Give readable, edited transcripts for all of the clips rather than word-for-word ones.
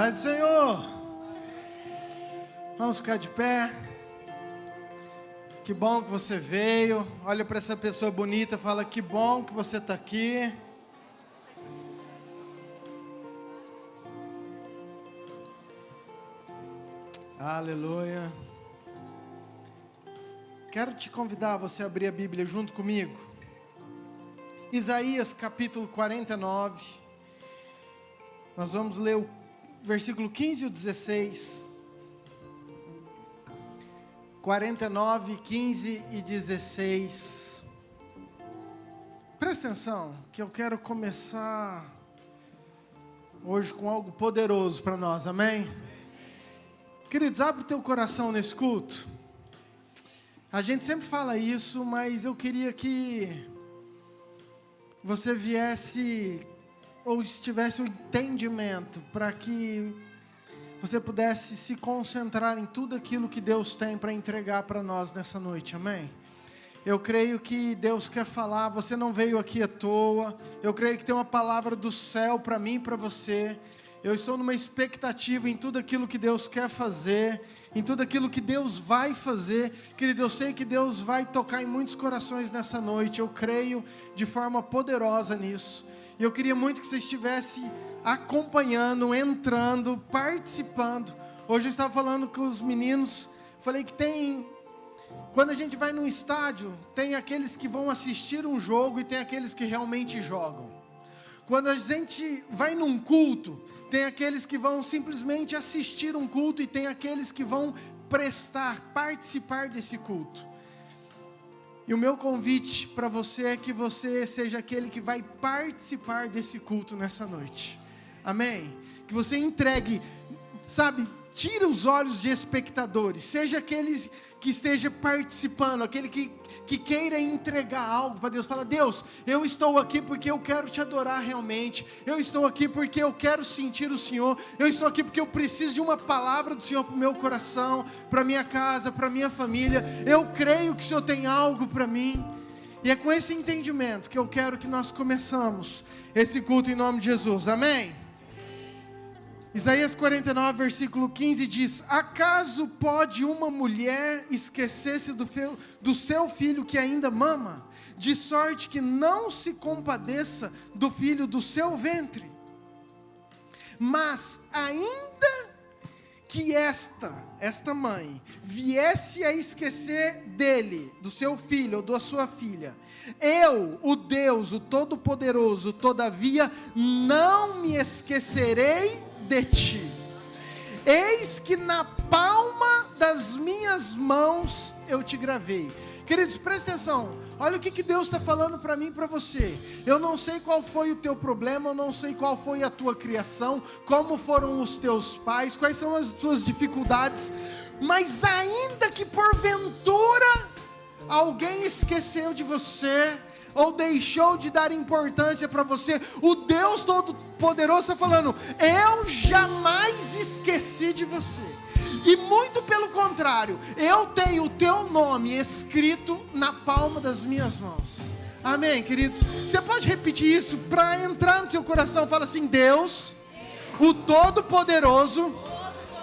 Pai do Senhor, vamos ficar de pé. Que bom que você veio. Olha para essa pessoa bonita, fala: que bom que você está aqui. Aleluia. Quero te convidar a você abrir a Bíblia junto comigo. Isaías capítulo 49. Nós vamos ler o versículo 15 e o 16. 49, 15 e 16. Presta atenção, que eu quero começar hoje com algo poderoso para nós, amém? Queridos, abre o teu coração nesse culto. A gente sempre fala isso, mas eu queria que você viesse ou tivesse o entendimento para que você pudesse se concentrar em tudo aquilo que Deus tem para entregar para nós nessa noite, amém? Eu creio que Deus quer falar, você não veio aqui à toa. Eu creio que tem uma palavra do céu para mim e para você. Eu estou numa expectativa em tudo aquilo que Deus quer fazer, em tudo aquilo que Deus vai fazer. Querido, eu sei que Deus vai tocar em muitos corações nessa noite. Eu creio de forma poderosa nisso. E eu queria muito que você estivesse acompanhando, entrando, participando. Hoje eu estava falando com os meninos, falei que quando a gente vai num estádio, tem aqueles que vão assistir um jogo e tem aqueles que realmente jogam. Quando a gente vai num culto, tem aqueles que vão simplesmente assistir um culto e tem aqueles que vão participar desse culto. E o meu convite para você é que você seja aquele que vai participar desse culto nessa noite. Amém? Que você entregue, tira os olhos de espectadores, seja aqueles que esteja participando, aquele que queira entregar algo para Deus. Fala: Deus, eu estou aqui porque eu quero te adorar realmente. Eu estou aqui porque eu quero sentir o Senhor. Eu estou aqui porque eu preciso de uma palavra do Senhor para o meu coração, para minha casa, para minha família. Eu creio que o Senhor tem algo para mim. E é com esse entendimento que eu quero que nós começamos esse culto em nome de Jesus. Amém? Isaías 49, versículo 15 diz: acaso pode uma mulher esquecer-se do seu filho que ainda mama, de sorte que não se compadeça do filho do seu ventre? Mas ainda que esta mãe viesse a esquecer dele, do seu filho ou da sua filha, eu, o Deus, o Todo-Poderoso, todavia não me esquecerei de ti. Eis que na palma das minhas mãos eu te gravei. Queridos, presta atenção. Olha o que Deus está falando para mim e para você. Eu não sei qual foi o teu problema, eu não sei qual foi a tua criação, como foram os teus pais, quais são as tuas dificuldades, mas ainda que porventura alguém esqueceu de você, ou deixou de dar importância para você, o Deus Todo-Poderoso está falando: eu jamais esqueci de você. E muito pelo contrário, eu tenho o teu nome escrito na palma das minhas mãos. Amém, queridos? Você pode repetir isso para entrar no seu coração? Fala assim: Deus, o Todo-Poderoso,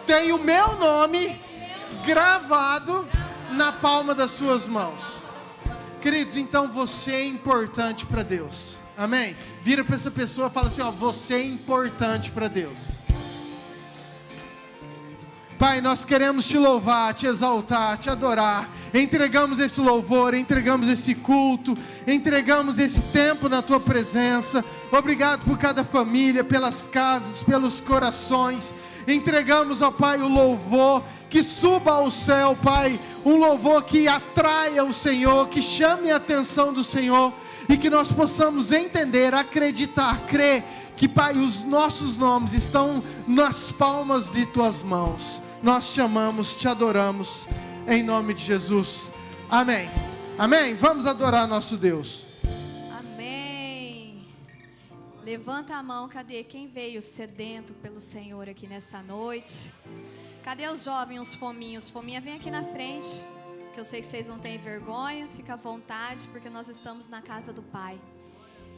tem o meu nome gravado na palma das suas mãos. Queridos, então você é importante para Deus. Amém? Vira para essa pessoa e fala assim: você é importante para Deus. Pai, nós queremos te louvar, te exaltar, te adorar. Entregamos esse louvor, entregamos esse culto, entregamos esse tempo na tua presença. Obrigado por cada família, pelas casas, pelos corações. Entregamos, ó Pai, o louvor que suba ao céu, Pai, um louvor que atraia o Senhor, que chame a atenção do Senhor, e que nós possamos entender, acreditar, crer que, Pai, os nossos nomes estão nas palmas de tuas mãos. Nós te amamos, te adoramos, em nome de Jesus. Amém. Amém. Vamos adorar nosso Deus. Amém. Levanta a mão, cadê quem veio sedento pelo Senhor aqui nessa noite? Cadê os jovens, os fominhos? Fominha, vem aqui na frente, que eu sei que vocês não têm vergonha. Fica à vontade, porque nós estamos na casa do Pai.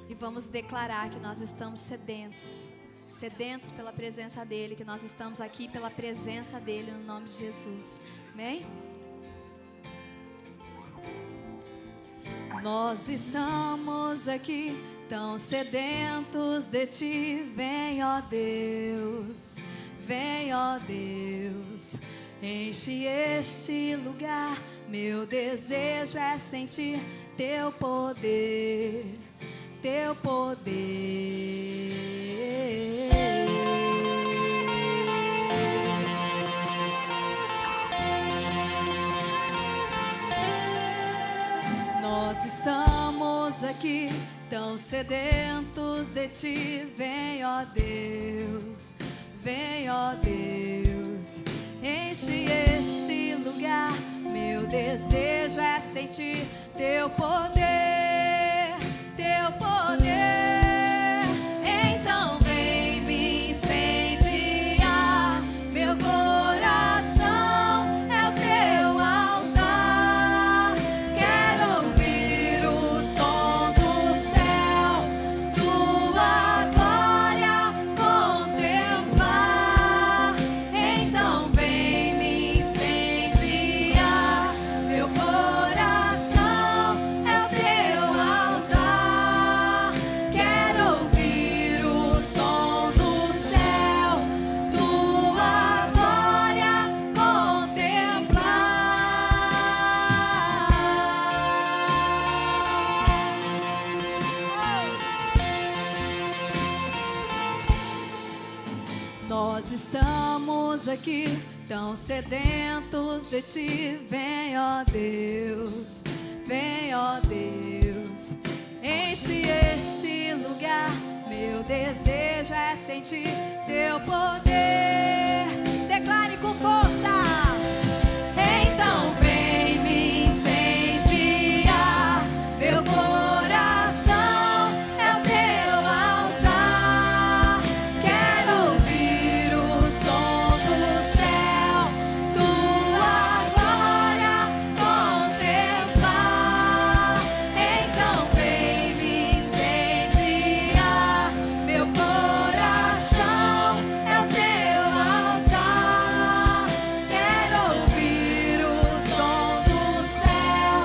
E vamos declarar que nós estamos sedentos sedentos pela presença dEle, que nós estamos aqui pela presença dEle, no nome de Jesus. Amém? Nós estamos aqui tão sedentos de Ti, vem, ó Deus, vem, ó Deus, enche este lugar. Meu desejo é sentir Teu poder, Teu poder. Nós estamos aqui tão sedentos de Ti, vem, ó Deus, vem, ó Deus, enche este lugar. Meu desejo é sentir Teu poder, Teu poder. Então vem me incendiar, meu coração é o Teu altar. Quero ouvir o som do céu, Tua glória contemplar. Então vem me incendiar, meu coração é o Teu altar. Quero ouvir o som do céu, Tua glória contemplar. Nós estamos aqui tão sedentos de Ti, vem, ó Deus, vem, ó Deus, enche este lugar. Meu desejo é sentir Teu poder. Declare com força. Então vem me incendiar, meu coração é o Teu altar. Quero ouvir o som do céu, Tua glória contemplar. Então vem me incendiar, meu coração é o Teu altar. Quero ouvir o som do céu,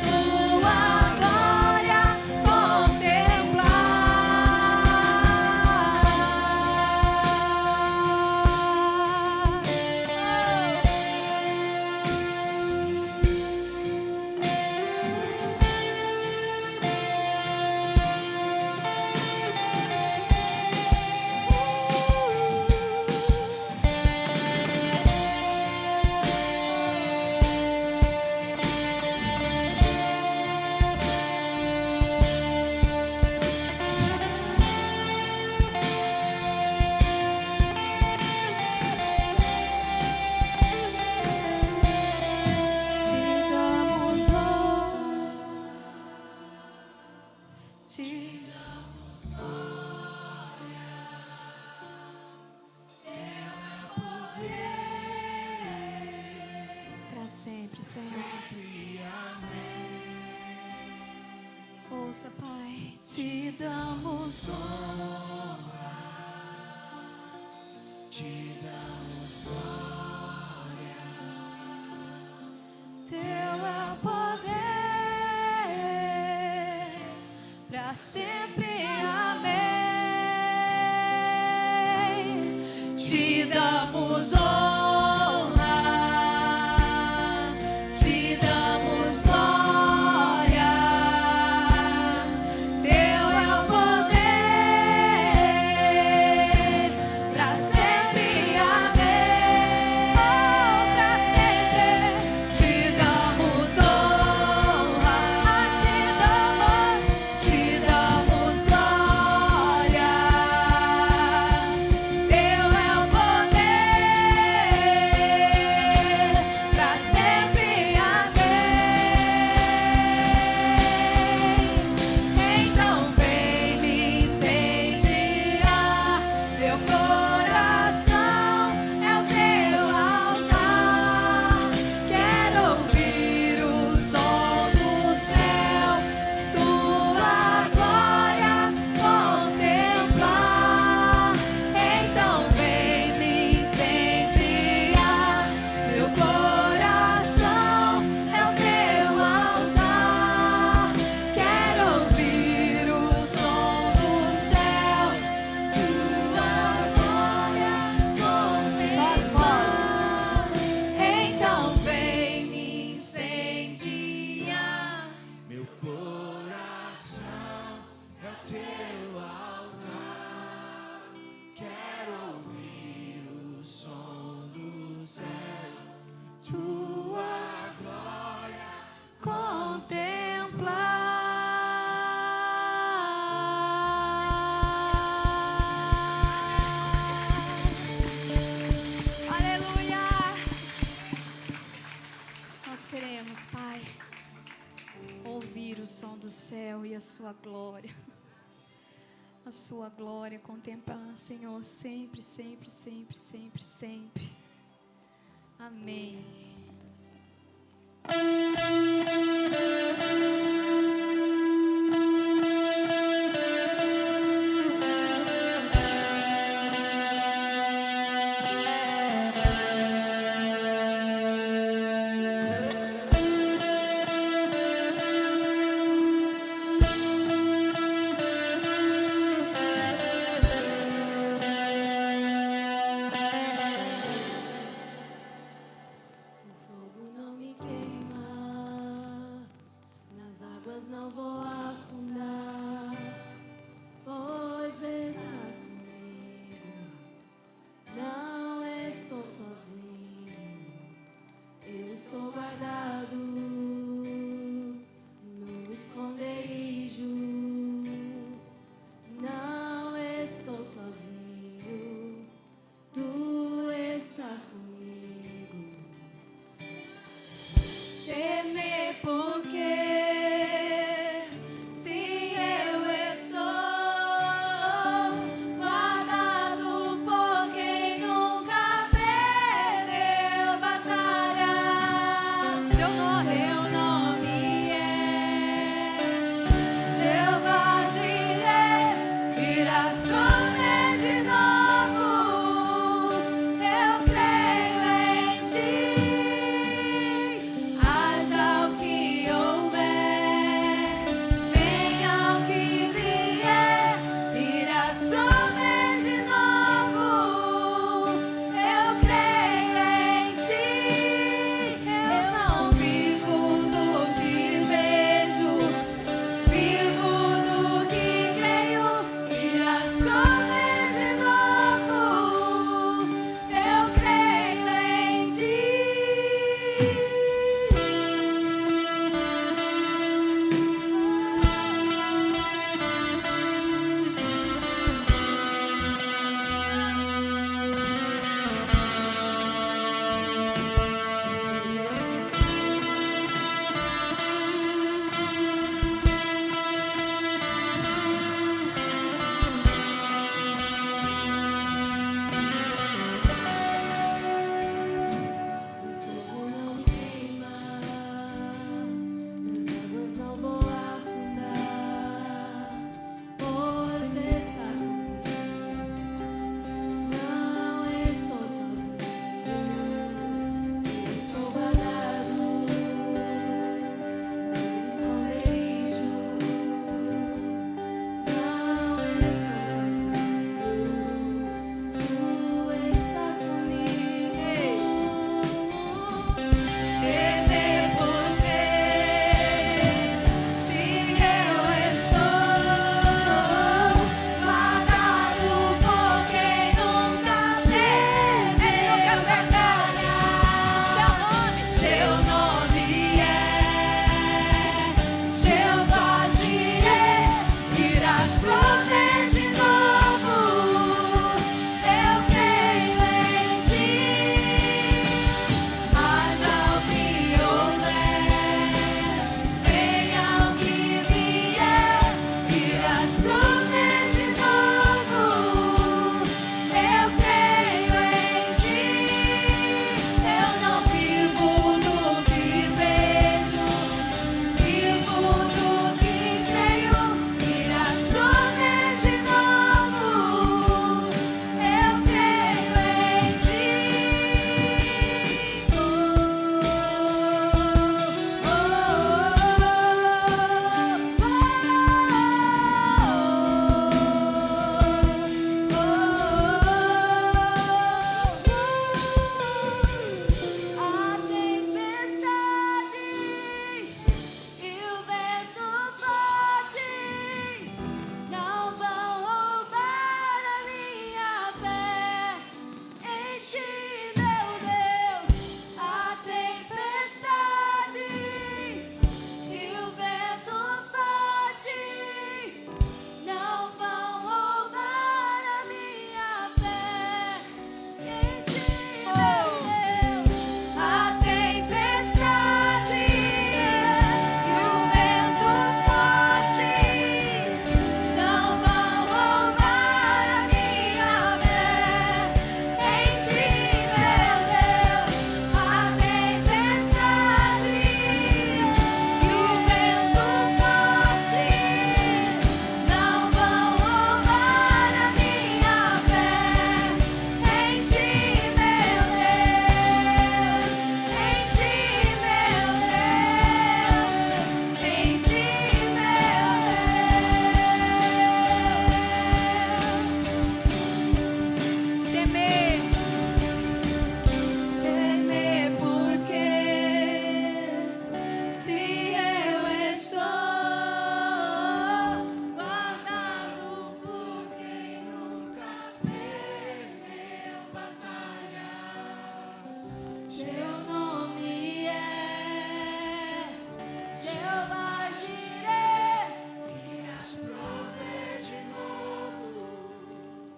Tua glória Te damos glória, Teu poder, para sempre, Senhor. Ouça, Pai, Te damos honra, Te damos glória, Teu é o poder, para sempre, amém. Te damos honra, Te damos glória, Teu é o poder, para sempre, amém. Oh, para sempre. Te damos honra, Te damos glória, Teu é o poder. som do céu e a sua glória. A sua glória contemplar, Senhor, sempre, sempre, sempre, sempre, sempre. Amém. O fogo não me queima.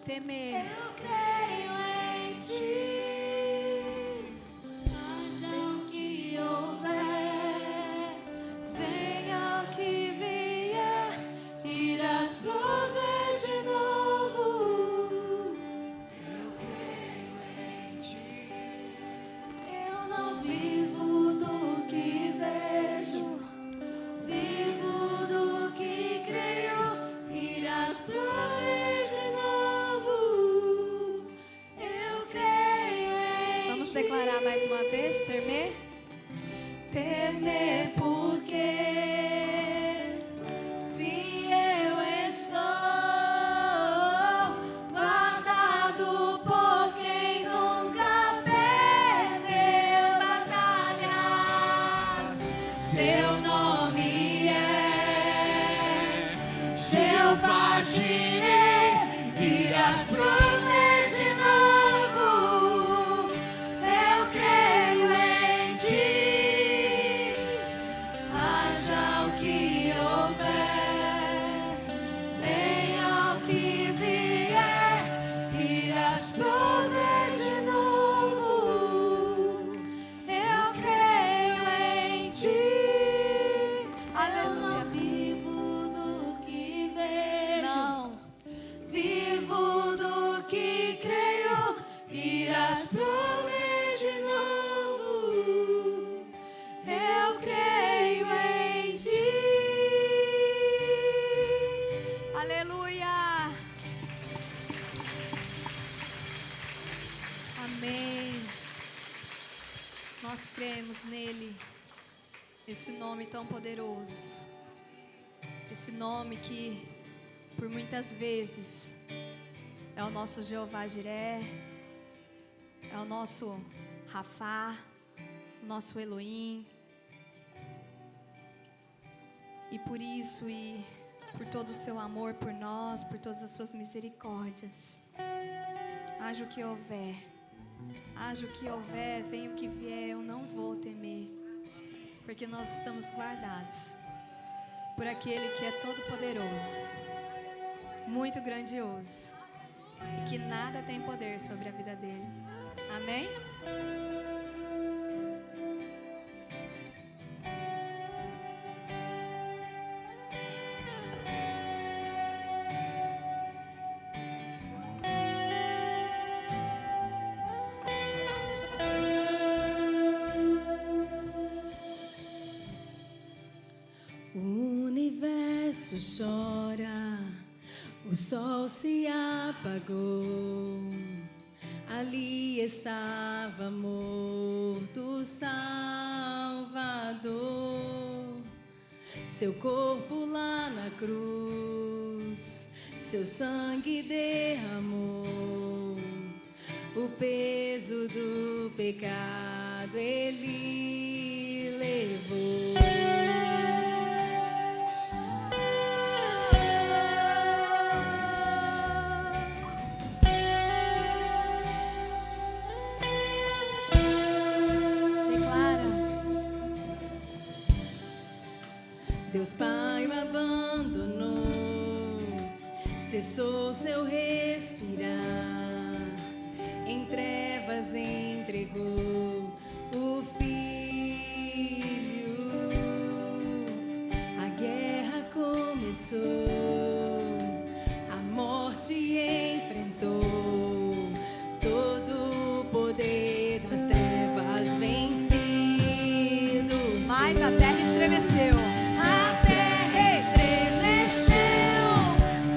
temer. Eu creio em ti. Haja o que houver, Venha o que vier, irás prover de novo. eu creio em ti. Eu não vivo do que vejo, vivo do que creio. Irás prover de novo. Eu creio em Vamos ti. declarar mais uma vez, temer. Temer porque se eu estou guardado por quem nunca perdeu batalhas, seu nome é Jeová Jireh, irás prover de novo. Eu creio em ti. Haja o que houver, venha o que vier, irás prover de novo. Eu creio em ti. Aleluia. Vivo do que vejo, Não. vivo do que creio, irás prover de novo. Eu creio em ti. Aleluia. Amém. Nós cremos nele. Esse nome tão poderoso. Esse nome que por muitas vezes é o nosso Jeová Jireh, é o nosso Rafá, o nosso Elohim. E por isso e por todo o seu amor por nós, por todas as suas misericórdias, haja o que houver, venha o que vier, eu não vou temer, porque nós estamos guardados por aquele que é todo poderoso, muito grandioso, e que nada tem poder sobre a vida dele. Amém? O universo chora, o sol se apagou. Ali estava morto o Salvador. Seu corpo lá na cruz, seu sangue derramou. O peso do pecado ele levou. Deus Pai o abandonou, cessou seu respirar, em trevas entregou o Filho. A guerra começou, a morte enfrentou, todo o poder das trevas vencido. Mas a terra estremeceu. A terra estremeceu,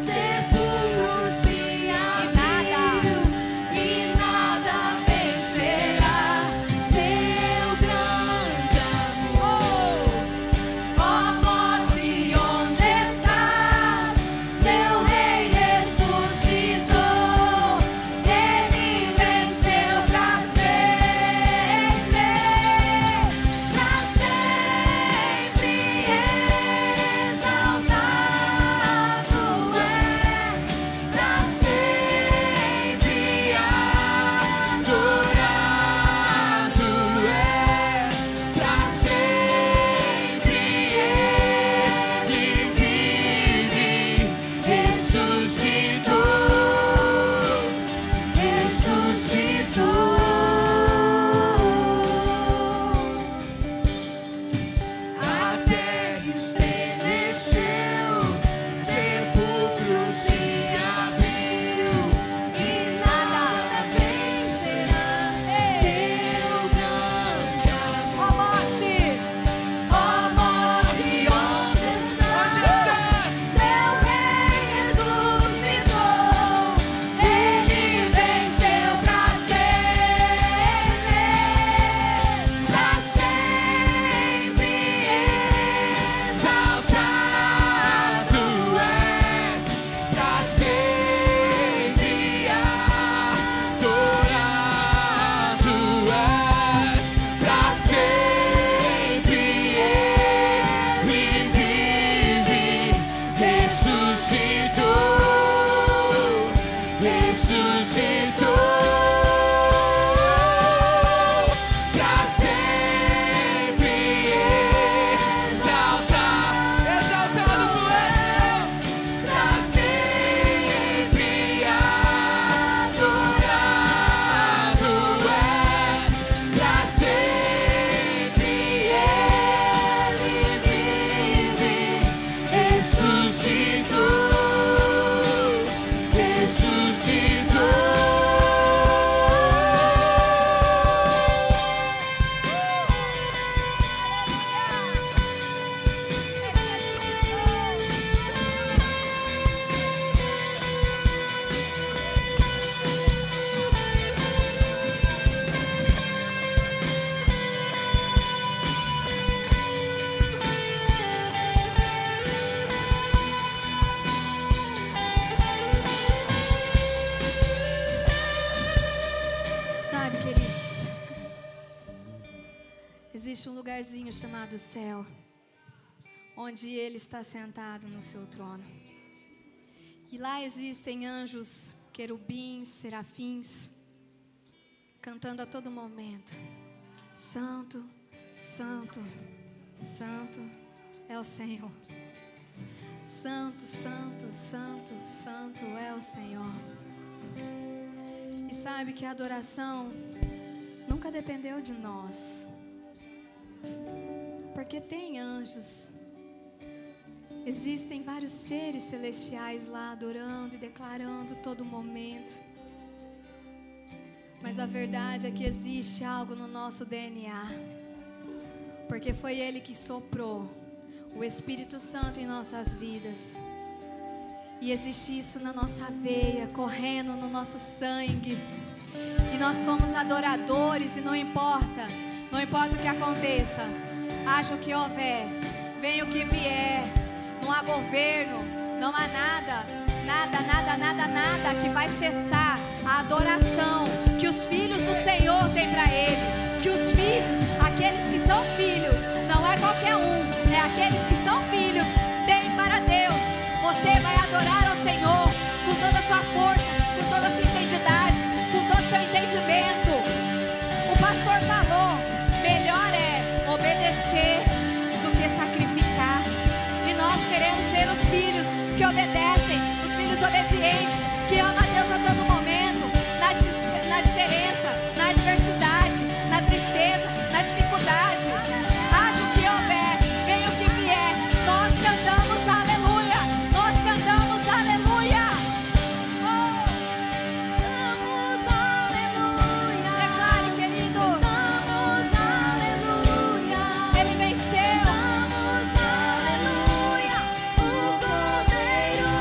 sepulcro se abriu, e nada vencerá seu grande amor. Ó morte, onde estás? Seu rei ressuscitou. Sabe, queridos, existe um lugarzinho chamado céu, onde Ele está sentado no seu trono. E lá existem anjos, querubins, serafins, cantando a todo momento: Santo, Santo, Santo é o Senhor. Santo, Santo, Santo, Santo é o Senhor. E sabe que a adoração nunca dependeu de nós, porque tem anjos, existem vários seres celestiais lá adorando e declarando todo momento. Mas a verdade é que existe algo no nosso DNA, porque foi Ele que soprou o Espírito Santo em nossas vidas. E existe isso na nossa veia, correndo no nosso sangue. E nós somos adoradores, e não importa o que aconteça, haja o que houver, venha o que vier, não há governo, não há nada que vai cessar a adoração que os filhos do Senhor têm para Ele. Que os filhos, aqueles que são filhos, não é qualquer um, é aqueles que são filhos, têm para Deus. Você vai adorar ao Senhor com toda a sua força, com toda a sua identidade, com todo o seu entendimento. O pastor falou, melhor é obedecer do que sacrificar. E nós queremos ser os filhos que obedecem, os filhos obedientes, que amam a Deus a todo momento, na diferença, na adversidade, na tristeza, na dificuldade. Haja o que houver, venha o que vier, nós cantamos aleluia, nós cantamos aleluia. Oh! Cantamos aleluia. Declare, querido. Cantamos aleluia. Ele venceu. Cantamos aleluia. O Cordeiro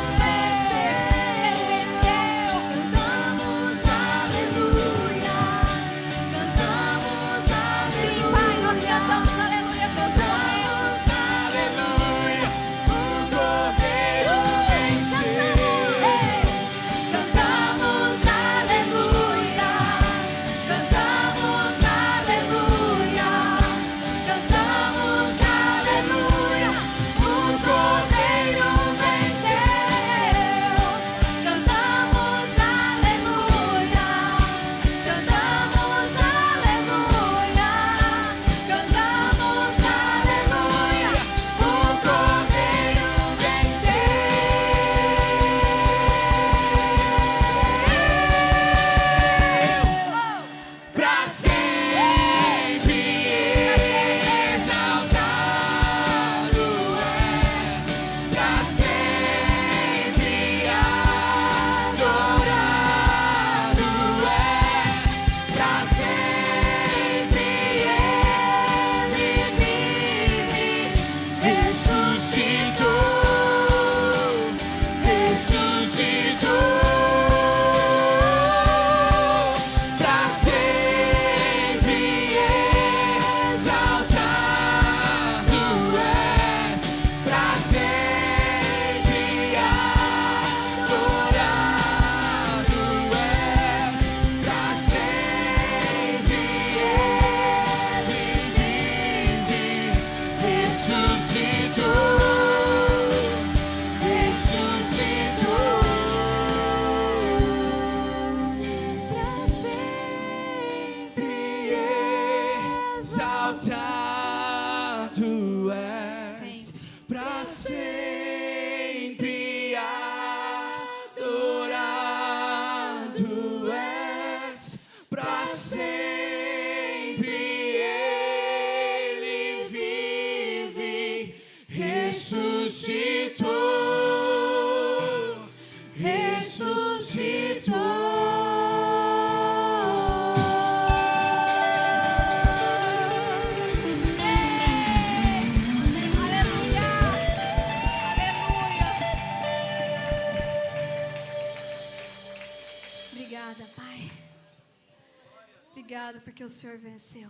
Obrigada porque o Senhor venceu.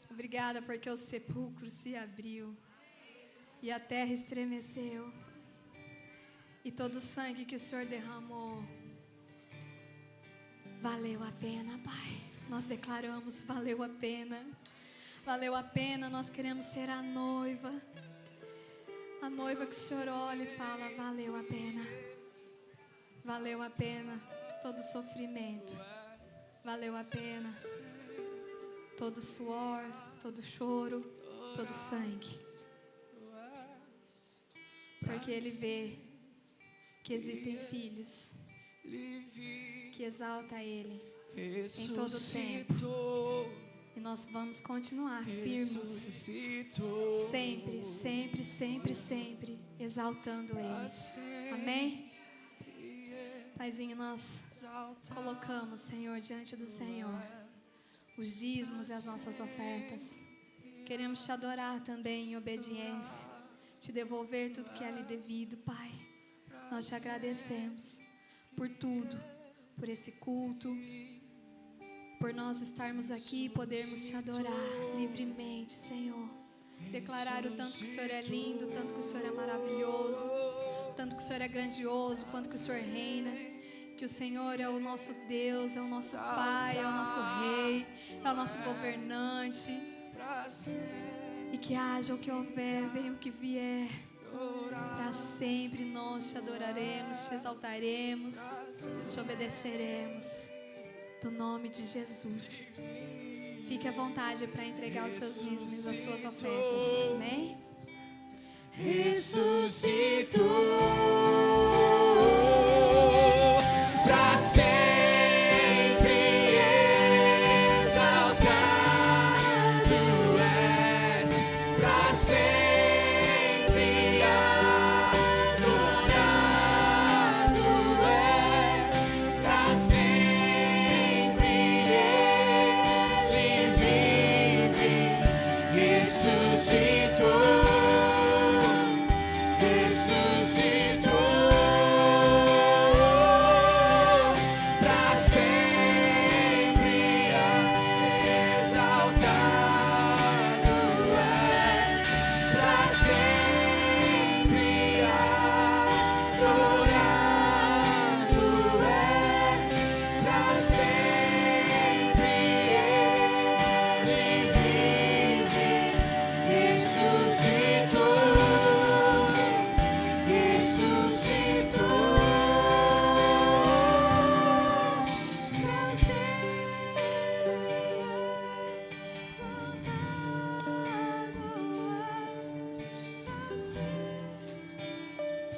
Obrigada porque o sepulcro se abriu e a terra estremeceu. E todo o sangue que o Senhor derramou valeu a pena, Pai. Nós declaramos, valeu a pena. Valeu a pena, nós queremos ser a noiva. A noiva que o Senhor olha e fala, valeu a pena. Valeu a pena todo sofrimento. Valeu a pena todo suor, todo choro, todo sangue. Porque Ele vê que existem filhos que exaltam Ele em todo tempo. E nós vamos continuar firmes, sempre, sempre, sempre, sempre exaltando Ele. Amém? Paizinho, nós colocamos, Senhor, diante do Senhor os dízimos e as nossas ofertas. Queremos Te adorar também em obediência, Te devolver tudo que é lhe devido, Pai. Nós Te agradecemos por tudo, por esse culto, por nós estarmos aqui e podermos Te adorar livremente, Senhor. Declarar o tanto que o Senhor é lindo, o tanto que o Senhor é maravilhoso, o tanto que o Senhor é grandioso, o quanto que o Senhor reina. Que o Senhor é o nosso Deus, é o nosso Pai, é o nosso Rei, é o nosso governante. E que haja o que houver, venha o que vier. Para sempre nós Te adoraremos, Te exaltaremos, Te obedeceremos. No nome de Jesus. Fique à vontade para entregar os seus dízimos, as suas ofertas. Amém? Ressuscitou para sempre exaltado és, para sempre adorado és, para sempre Ele vive, ressuscitou.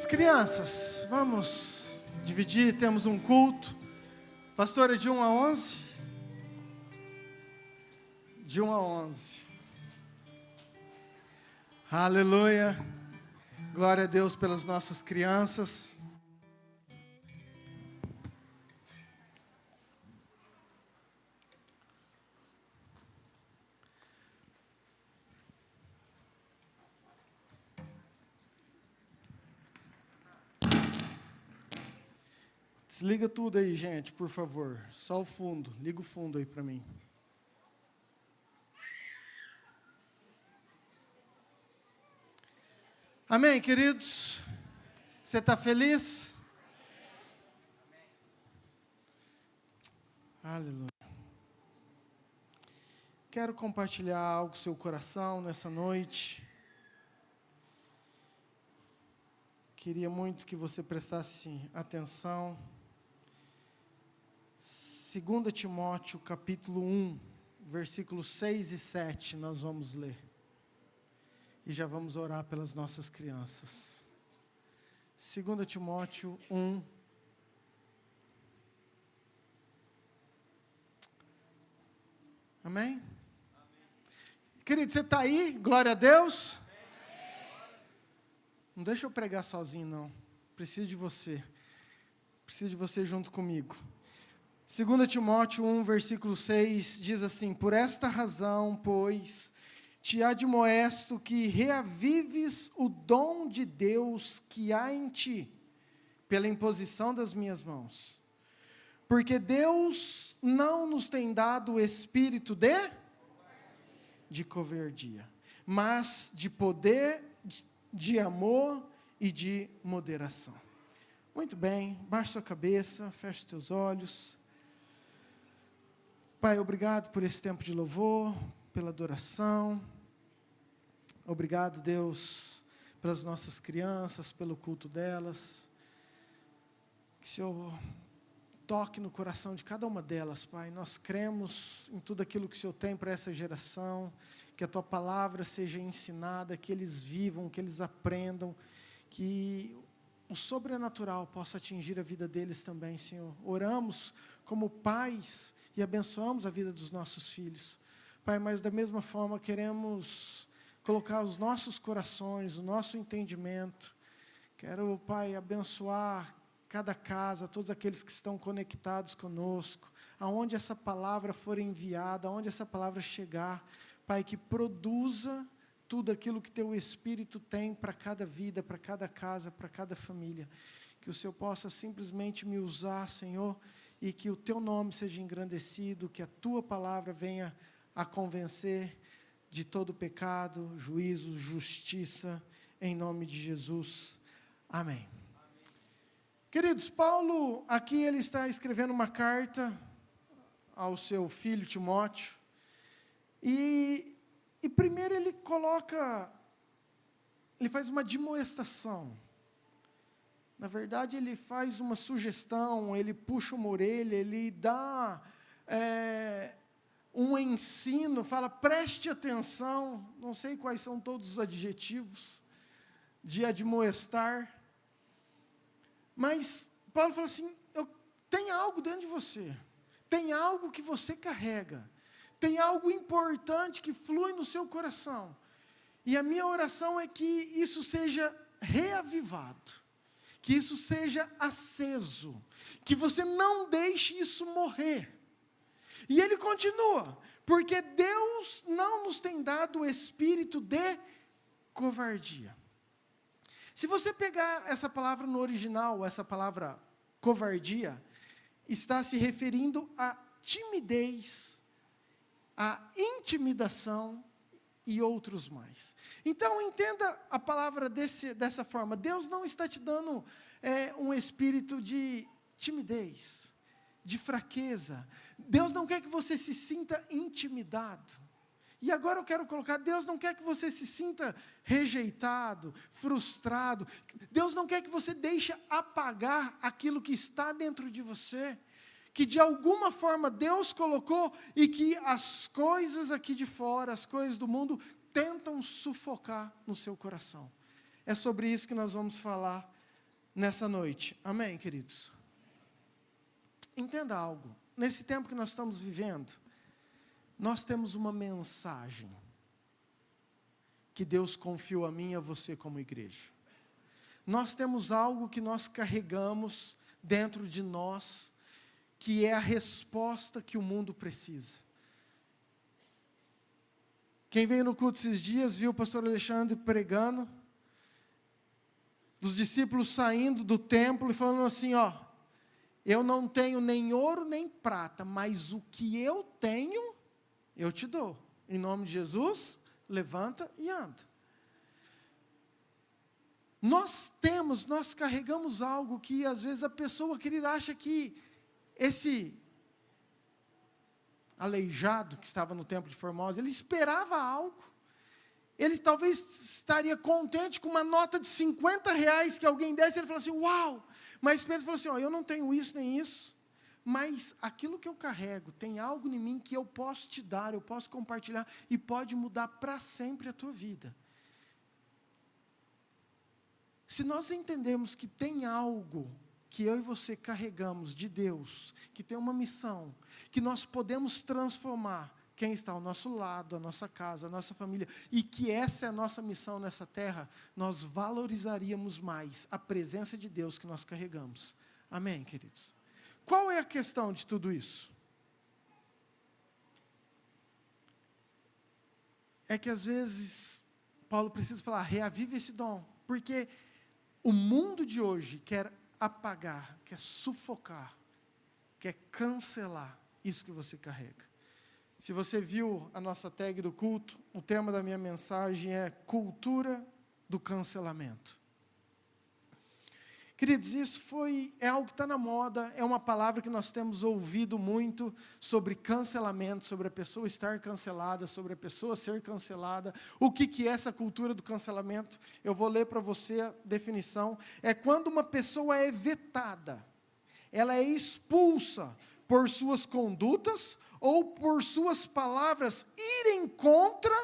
Crianças, vamos dividir, temos um culto. Pastora, de 1 a 11? De 1 a 11. Aleluia. Glória a Deus pelas nossas crianças. Desliga tudo aí, gente, por favor. Só o fundo. Liga o fundo aí para mim. Amém, queridos? Você está feliz? Aleluia. Quero compartilhar algo com seu coração nessa noite. Queria muito que você prestasse atenção. 2 Timóteo, capítulo 1, versículos 6 e 7, nós vamos ler. E já vamos orar pelas nossas crianças. 2 Timóteo 1. Amém? Querido, você está aí? Glória a Deus. Não deixa eu pregar sozinho, não. Preciso de você. Preciso de você junto comigo. 2 Timóteo 1, versículo 6, diz assim: por esta razão, pois, te admoesto que reavives o dom de Deus que há em ti, pela imposição das minhas mãos. Porque Deus não nos tem dado o espírito de covardia, mas de poder, de amor e de moderação. Muito bem, baixe sua cabeça, feche seus olhos. Pai, obrigado por esse tempo de louvor, pela adoração. Obrigado, Deus, pelas nossas crianças, pelo culto delas. Que o Senhor toque no coração de cada uma delas, Pai. Nós cremos em tudo aquilo que o Senhor tem para essa geração, que a Tua palavra seja ensinada, que eles vivam, que eles aprendam, que o sobrenatural possa atingir a vida deles também, Senhor. Oramos como pais e abençoamos a vida dos nossos filhos, Pai, mas da mesma forma queremos colocar os nossos corações, o nosso entendimento. Quero, Pai, abençoar cada casa, todos aqueles que estão conectados conosco, aonde essa palavra for enviada, aonde essa palavra chegar, Pai, que produza tudo aquilo que Teu Espírito tem para cada vida, para cada casa, para cada família. Que o Senhor possa simplesmente me usar, Senhor, e que o Teu nome seja engrandecido, que a Tua palavra venha a convencer de todo pecado, juízo, justiça, em nome de Jesus. Amém. Queridos, Paulo, aqui ele está escrevendo uma carta ao seu filho Timóteo, e primeiro ele faz uma admoestação. Na verdade, ele faz uma sugestão, ele puxa uma orelha, ele dá um ensino, fala, preste atenção, não sei quais são todos os adjetivos de admoestar, mas Paulo fala assim, tem algo dentro de você, tem algo que você carrega, tem algo importante que flui no seu coração, e a minha oração é que isso seja reavivado, que isso seja aceso, que você não deixe isso morrer. E ele continua, porque Deus não nos tem dado o espírito de covardia. Se você pegar essa palavra no original, essa palavra covardia, está se referindo à timidez, à intimidação e outros mais. Então, entenda a palavra dessa forma. Deus não está te dando um espírito de timidez, de fraqueza. Deus não quer que você se sinta intimidado. E agora eu quero colocar, Deus não quer que você se sinta rejeitado, frustrado. Deus não quer que você deixe apagar aquilo que está dentro de você, que de alguma forma Deus colocou e que as coisas aqui de fora, as coisas do mundo, tentam sufocar no seu coração. É sobre isso que nós vamos falar nessa noite. Amém, queridos? Entenda algo. Nesse tempo que nós estamos vivendo, nós temos uma mensagem que Deus confiou a mim e a você como igreja. Nós temos algo que nós carregamos dentro de nós, que é a resposta que o mundo precisa. Quem veio no culto esses dias, viu o pastor Alexandre pregando, dos discípulos saindo do templo e falando assim, eu não tenho nem ouro nem prata, mas o que eu tenho, eu te dou. Em nome de Jesus, levanta e anda. Nós carregamos algo que às vezes a pessoa querida acha que esse aleijado que estava no templo de Formosa, ele esperava algo. Ele talvez estaria contente com uma nota de R$50 que alguém desse, ele falou assim, uau! Mas Pedro falou assim, eu não tenho isso nem isso, mas aquilo que eu carrego, tem algo em mim que eu posso te dar, eu posso compartilhar, e pode mudar para sempre a tua vida. Se nós entendermos que tem algo que eu e você carregamos de Deus, que tem uma missão, que nós podemos transformar quem está ao nosso lado, a nossa casa, a nossa família, e que essa é a nossa missão nessa terra, nós valorizaríamos mais a presença de Deus que nós carregamos. Amém, queridos? Qual é a questão de tudo isso? É que às vezes, Paulo precisa falar, reavive esse dom, porque o mundo de hoje quer apagar, quer sufocar, quer cancelar isso que você carrega. Se você viu a nossa tag do culto, o tema da minha mensagem é cultura do cancelamento. Queridos, isso é algo que está na moda, é uma palavra que nós temos ouvido muito sobre cancelamento, sobre a pessoa estar cancelada, sobre a pessoa ser cancelada. O que é essa cultura do cancelamento? Eu vou ler para você a definição. É quando uma pessoa é vetada, ela é expulsa por suas condutas ou por suas palavras irem contra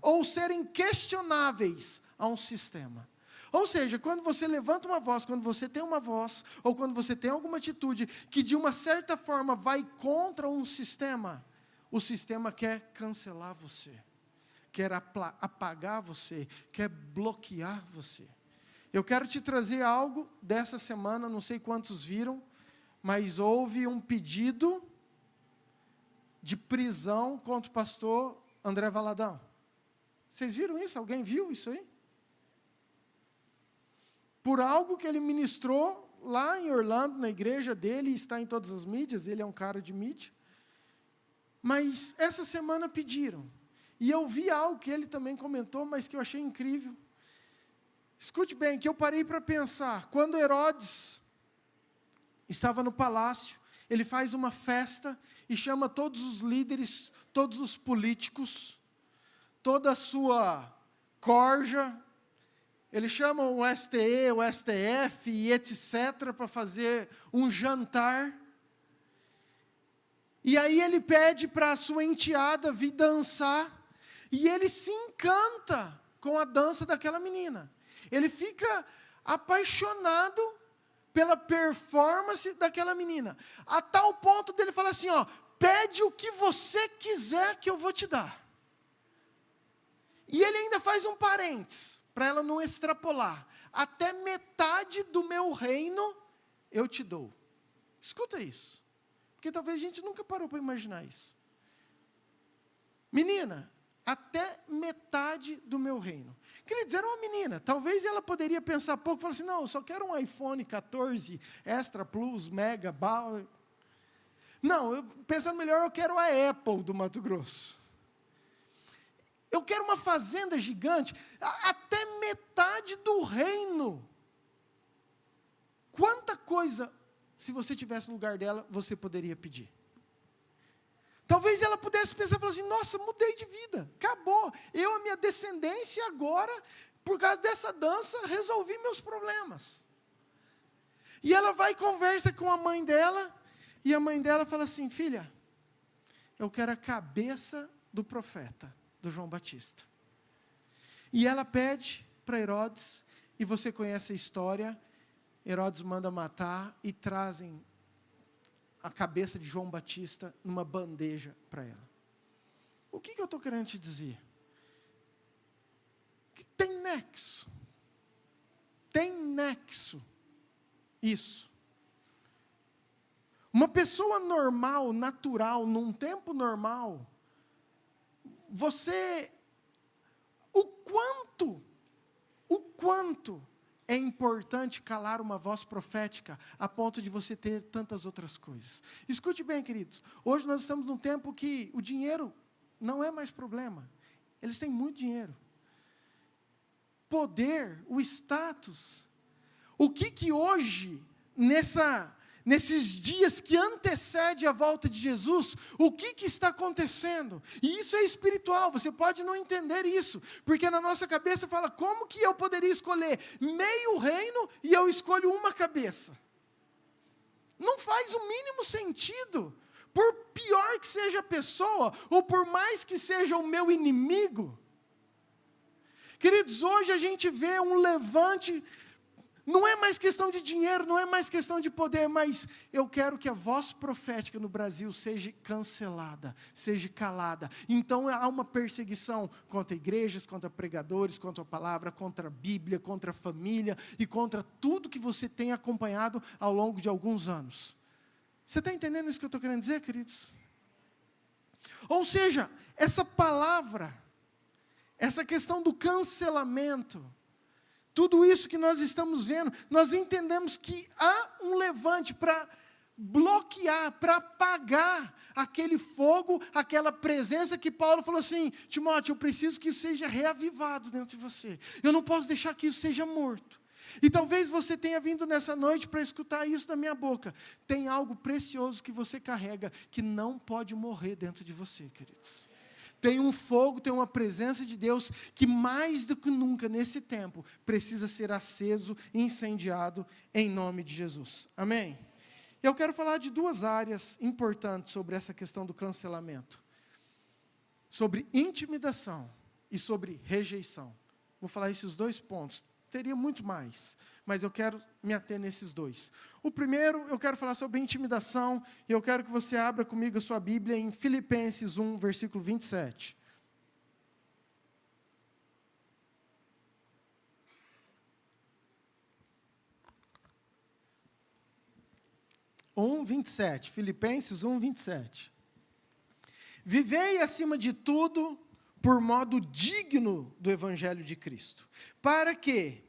ou serem questionáveis a um sistema. Ou seja, quando você levanta uma voz, quando você tem uma voz, ou quando você tem alguma atitude que de uma certa forma vai contra um sistema, o sistema quer cancelar você, quer apagar você, quer bloquear você. Eu quero te trazer algo dessa semana, não sei quantos viram, mas houve um pedido de prisão contra o pastor André Valadão. Vocês viram isso? Alguém viu isso aí? Por algo que ele ministrou lá em Orlando, na igreja dele, está em todas as mídias, ele é um cara de mídia. Mas essa semana pediram. E eu vi algo que ele também comentou, mas que eu achei incrível. Escute bem, que eu parei para pensar. Quando Herodes estava no palácio, ele faz uma festa e chama todos os líderes, todos os políticos, toda a sua corja. Ele chama o STE, o STF e etc. para fazer um jantar. E aí ele pede para a sua enteada vir dançar. E ele se encanta com a dança daquela menina. Ele fica apaixonado pela performance daquela menina. A tal ponto dele falar assim, pede o que você quiser que eu vou te dar. E ele ainda faz um parênteses, para ela não extrapolar. Até metade do meu reino eu te dou. Escuta isso. Porque talvez a gente nunca parou para imaginar isso. Menina, até metade do meu reino. Queria dizer, era uma menina. Talvez ela poderia pensar pouco, falar assim, não, eu só quero um iPhone 14, Extra Plus, Mega, Bau. Não, pensando melhor, eu quero a Apple do Mato Grosso. Eu quero uma fazenda gigante, até metade do reino. Quanta coisa, se você tivesse no lugar dela, você poderia pedir? Talvez ela pudesse pensar e falar assim, nossa, mudei de vida, acabou. Eu, a minha descendência agora, por causa dessa dança, resolvi meus problemas. E ela vai e conversa com a mãe dela, e a mãe dela fala assim, filha, eu quero a cabeça do profeta, do João Batista. E ela pede para Herodes, e você conhece a história, Herodes manda matar e trazem a cabeça de João Batista numa bandeja para ela. O que eu estou querendo te dizer? Que tem nexo. Tem nexo. Isso. Uma pessoa normal, natural, num tempo normal, o quanto é importante calar uma voz profética a ponto de você ter tantas outras coisas. Escute bem, queridos, hoje nós estamos num tempo que o dinheiro não é mais problema. Eles têm muito dinheiro. Poder, o status. O que hoje, nesses dias que antecede a volta de Jesus, o que está acontecendo? E isso é espiritual, você pode não entender isso, porque na nossa cabeça fala, como que eu poderia escolher meio reino e eu escolho uma cabeça? Não faz o mínimo sentido, por pior que seja a pessoa, ou por mais que seja o meu inimigo. Queridos, hoje a gente vê um levante. Não é mais questão de dinheiro, não é mais questão de poder, mas eu quero que a voz profética no Brasil seja cancelada, seja calada. Então há uma perseguição contra igrejas, contra pregadores, contra a palavra, contra a Bíblia, contra a família e contra tudo que você tem acompanhado ao longo de alguns anos. Você está entendendo isso que eu estou querendo dizer, queridos? Ou seja, essa palavra, essa questão do cancelamento, tudo isso que nós estamos vendo, nós entendemos que há um levante para bloquear, para apagar aquele fogo, aquela presença que Paulo falou assim: Timóteo, eu preciso que isso seja reavivado dentro de você. Eu não posso deixar que isso seja morto. E talvez você tenha vindo nessa noite para escutar isso da minha boca. Tem algo precioso que você carrega, que não pode morrer dentro de você, queridos. Tem um fogo, tem uma presença de Deus, que mais do que nunca nesse tempo, precisa ser aceso e incendiado em nome de Jesus. Amém? Eu quero falar de duas áreas importantes sobre essa questão do cancelamento. Sobre intimidação e sobre rejeição. Vou falar esses dois pontos. Teria muito mais, mas eu quero me ater nesses dois. O primeiro, eu quero falar sobre intimidação, e eu quero que você abra comigo a sua Bíblia em Filipenses 1, versículo 27. 1:27, Filipenses 1:27. Vivei acima de tudo por modo digno do Evangelho de Cristo, para que,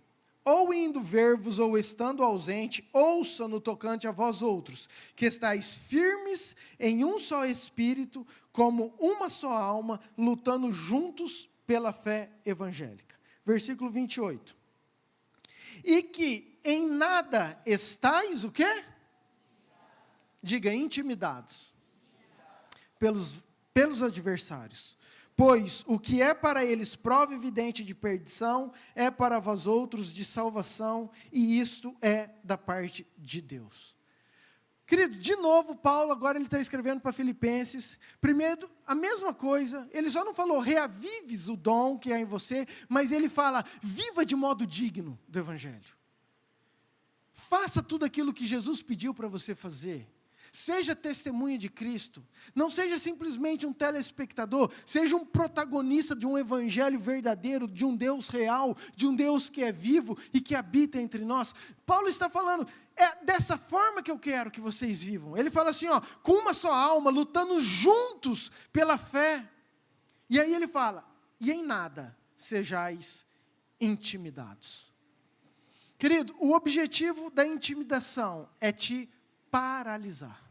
ou indo ver-vos, ou estando ausente, ouça no tocante a vós outros, que estáis firmes em um só Espírito, como uma só alma, lutando juntos pela fé evangélica. Versículo 28. E que em nada estáis, o quê? Diga, intimidados pelos adversários. Pois o que é para eles prova evidente de perdição, é para vós outros de salvação, e isto é da parte de Deus. Querido, de novo, Paulo agora ele está escrevendo para Filipenses. Primeiro, a mesma coisa, ele só não falou reavives o dom que há em você, mas ele fala, viva de modo digno do Evangelho. Faça tudo aquilo que Jesus pediu para você fazer. Seja testemunha de Cristo, não seja simplesmente um telespectador, seja um protagonista de um evangelho verdadeiro, de um Deus real, de um Deus que é vivo e que habita entre nós. Paulo está falando, é dessa forma que eu quero que vocês vivam. Ele fala assim, ó, com uma só alma, lutando juntos pela fé. E aí ele fala, e em nada sejais intimidados. Querido, o objetivo da intimidação é te paralisar.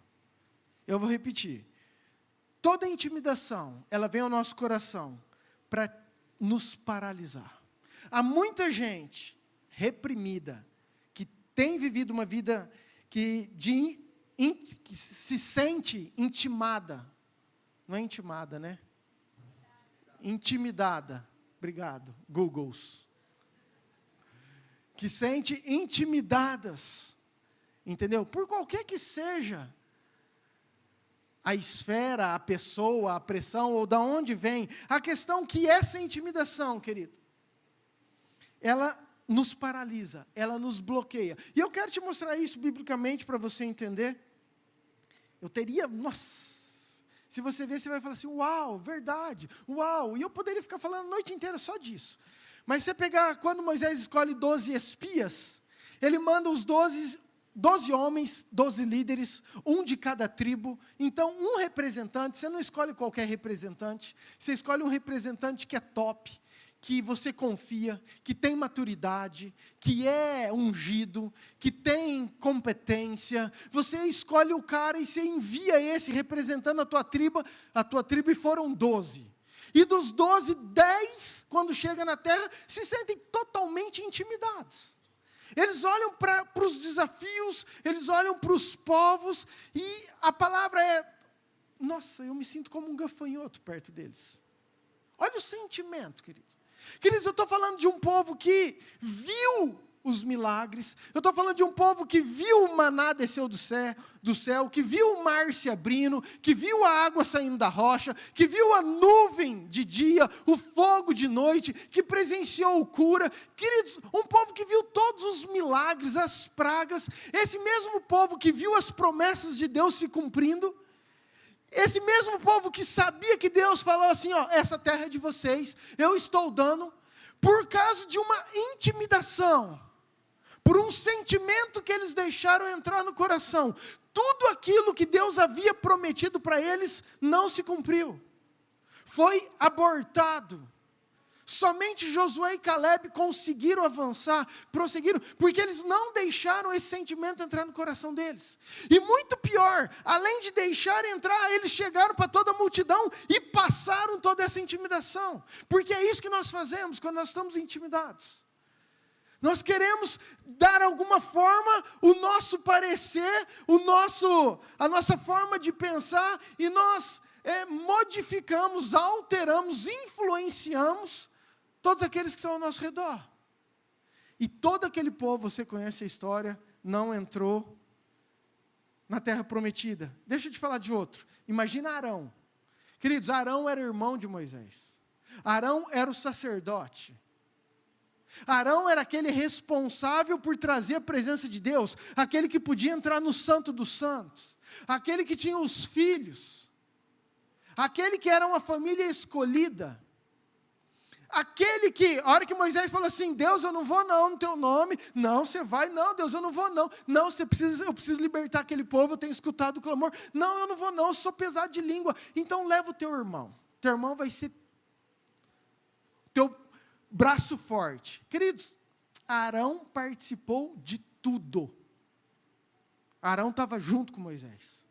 Eu vou repetir. Toda intimidação, ela vem ao nosso coração para nos paralisar. Há muita gente reprimida que tem vivido uma vida que se sente intimada. Não é intimada, né? Intimidada. Obrigado, Googles. Que sente intimidadas. Entendeu? Por qualquer que seja a esfera, a pessoa, a pressão, ou da onde vem, a questão que essa intimidação, querido, ela nos paralisa, ela nos bloqueia. E eu quero te mostrar isso biblicamente para você entender. Eu teria, nossa, se você ver, você vai falar assim, uau, verdade, uau, e eu poderia ficar falando a noite inteira só disso. Mas você pegar, quando Moisés escolhe 12 espias, ele manda os 12 homens, 12 líderes, um de cada tribo. Então, um representante, você não escolhe qualquer representante, você escolhe um representante que é top, que você confia, que tem maturidade, que é ungido, que tem competência. Você escolhe o cara e você envia esse representando a tua tribo e foram 12. E dos 12, 10, quando chega na terra, se sentem totalmente intimidados. Eles olham para os desafios, eles olham para os povos, e a palavra é, nossa, eu me sinto como um gafanhoto perto deles. Olha o sentimento, querido. Queridos, eu estou falando de um povo que viu os milagres, eu estou falando de um povo que viu o maná descer do céu, que viu o mar se abrindo, que viu a água saindo da rocha, que viu a nuvem de dia, o fogo de noite, que presenciou cura. Queridos, um povo que viu todos os milagres, as pragas, esse mesmo povo que viu as promessas de Deus se cumprindo, esse mesmo povo que sabia que Deus falou assim, ó, essa terra é de vocês, eu estou dando, por causa de uma intimidação, por um sentimento que eles deixaram entrar no coração, tudo aquilo que Deus havia prometido para eles não se cumpriu, foi abortado. Somente Josué e Caleb conseguiram avançar, prosseguiram, porque eles não deixaram esse sentimento entrar no coração deles. E muito pior, além de deixar entrar, eles chegaram para toda a multidão e passaram toda essa intimidação. Porque é isso que nós fazemos quando nós estamos intimidados. Nós queremos dar alguma forma o nosso parecer, a nossa forma de pensar, e nós modificamos, alteramos, influenciamos todos aqueles que estão ao nosso redor. E todo aquele povo, você conhece a história, não entrou na terra prometida. Deixa eu te falar de outro. Imagina Arão. Queridos, Arão era irmão de Moisés. Arão era o sacerdote. Arão era aquele responsável por trazer a presença de Deus, aquele que podia entrar no Santo dos Santos, aquele que tinha os filhos, aquele que era uma família escolhida, aquele que, a hora que Moisés falou assim, Deus, eu não vou não no teu nome, não, você vai, não, Deus, eu não vou não, eu preciso libertar aquele povo, eu tenho escutado o clamor, não, eu não vou não, eu sou pesado de língua, então leva o teu irmão vai ser teu braço forte. Queridos, Arão participou de tudo. Arão estava junto com Moisés.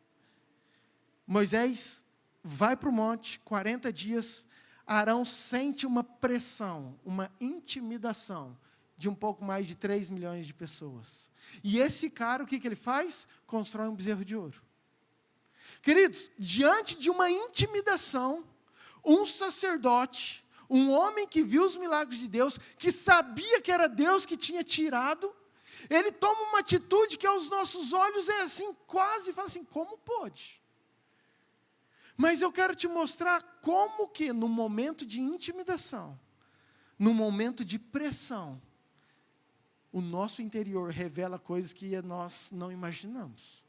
Moisés vai para o monte, 40 dias, Arão sente uma pressão, uma intimidação de um pouco mais de 3 milhões de pessoas. E esse cara, o que ele faz? Constrói um bezerro de ouro. Queridos, diante de uma intimidação, um sacerdote, um homem que viu os milagres de Deus, que sabia que era Deus que tinha tirado, ele toma uma atitude que aos nossos olhos é assim, quase, fala assim, como pode? Mas eu quero te mostrar como que no momento de intimidação, no momento de pressão, o nosso interior revela coisas que nós não imaginamos.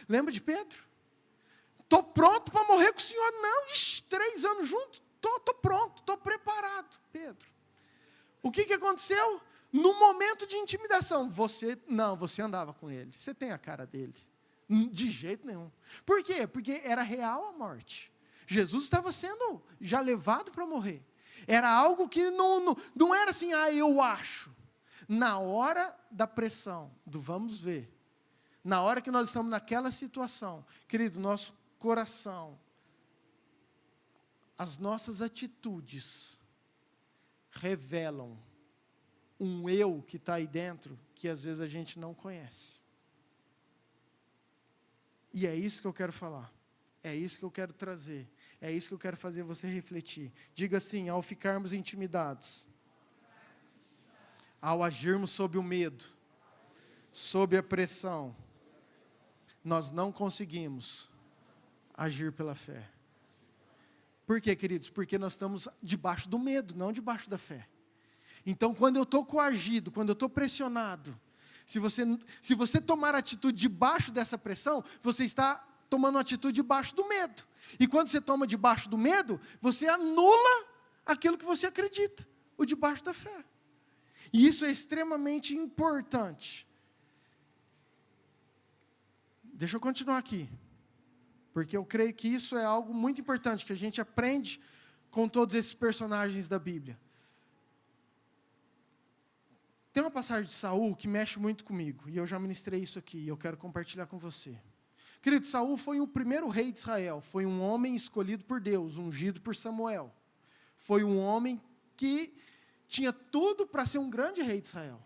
Lembra de Pedro? Estou pronto para morrer com o Senhor. Não, 3 anos juntos. Estou pronto, estou preparado, Pedro. O que aconteceu? No momento de intimidação, você andava com ele, você tem a cara dele. De jeito nenhum. Por quê? Porque era real a morte. Jesus estava sendo já levado para morrer. Era algo que não era assim, eu acho. Na hora da pressão, do vamos ver, na hora que nós estamos naquela situação, querido, nosso coração, as nossas atitudes revelam um eu que está aí dentro, que às vezes a gente não conhece. E é isso que eu quero falar. É isso que eu quero trazer. É isso que eu quero fazer você refletir. Diga assim, ao ficarmos intimidados, ao agirmos sob o medo, sob a pressão, nós não conseguimos agir pela fé. Por quê, queridos? Porque nós estamos debaixo do medo, não debaixo da fé. Então, quando eu estou coagido, quando eu estou pressionado, se você tomar atitude debaixo dessa pressão, você está tomando uma atitude debaixo do medo. E quando você toma debaixo do medo, você anula aquilo que você acredita, o debaixo da fé. E isso é extremamente importante. Deixa eu continuar aqui. Porque eu creio que isso é algo muito importante, que a gente aprende com todos esses personagens da Bíblia. Tem uma passagem de Saul que mexe muito comigo, e eu já ministrei isso aqui, e eu quero compartilhar com você. Querido, Saul foi o primeiro rei de Israel, foi um homem escolhido por Deus, ungido por Samuel. Foi um homem que tinha tudo para ser um grande rei de Israel.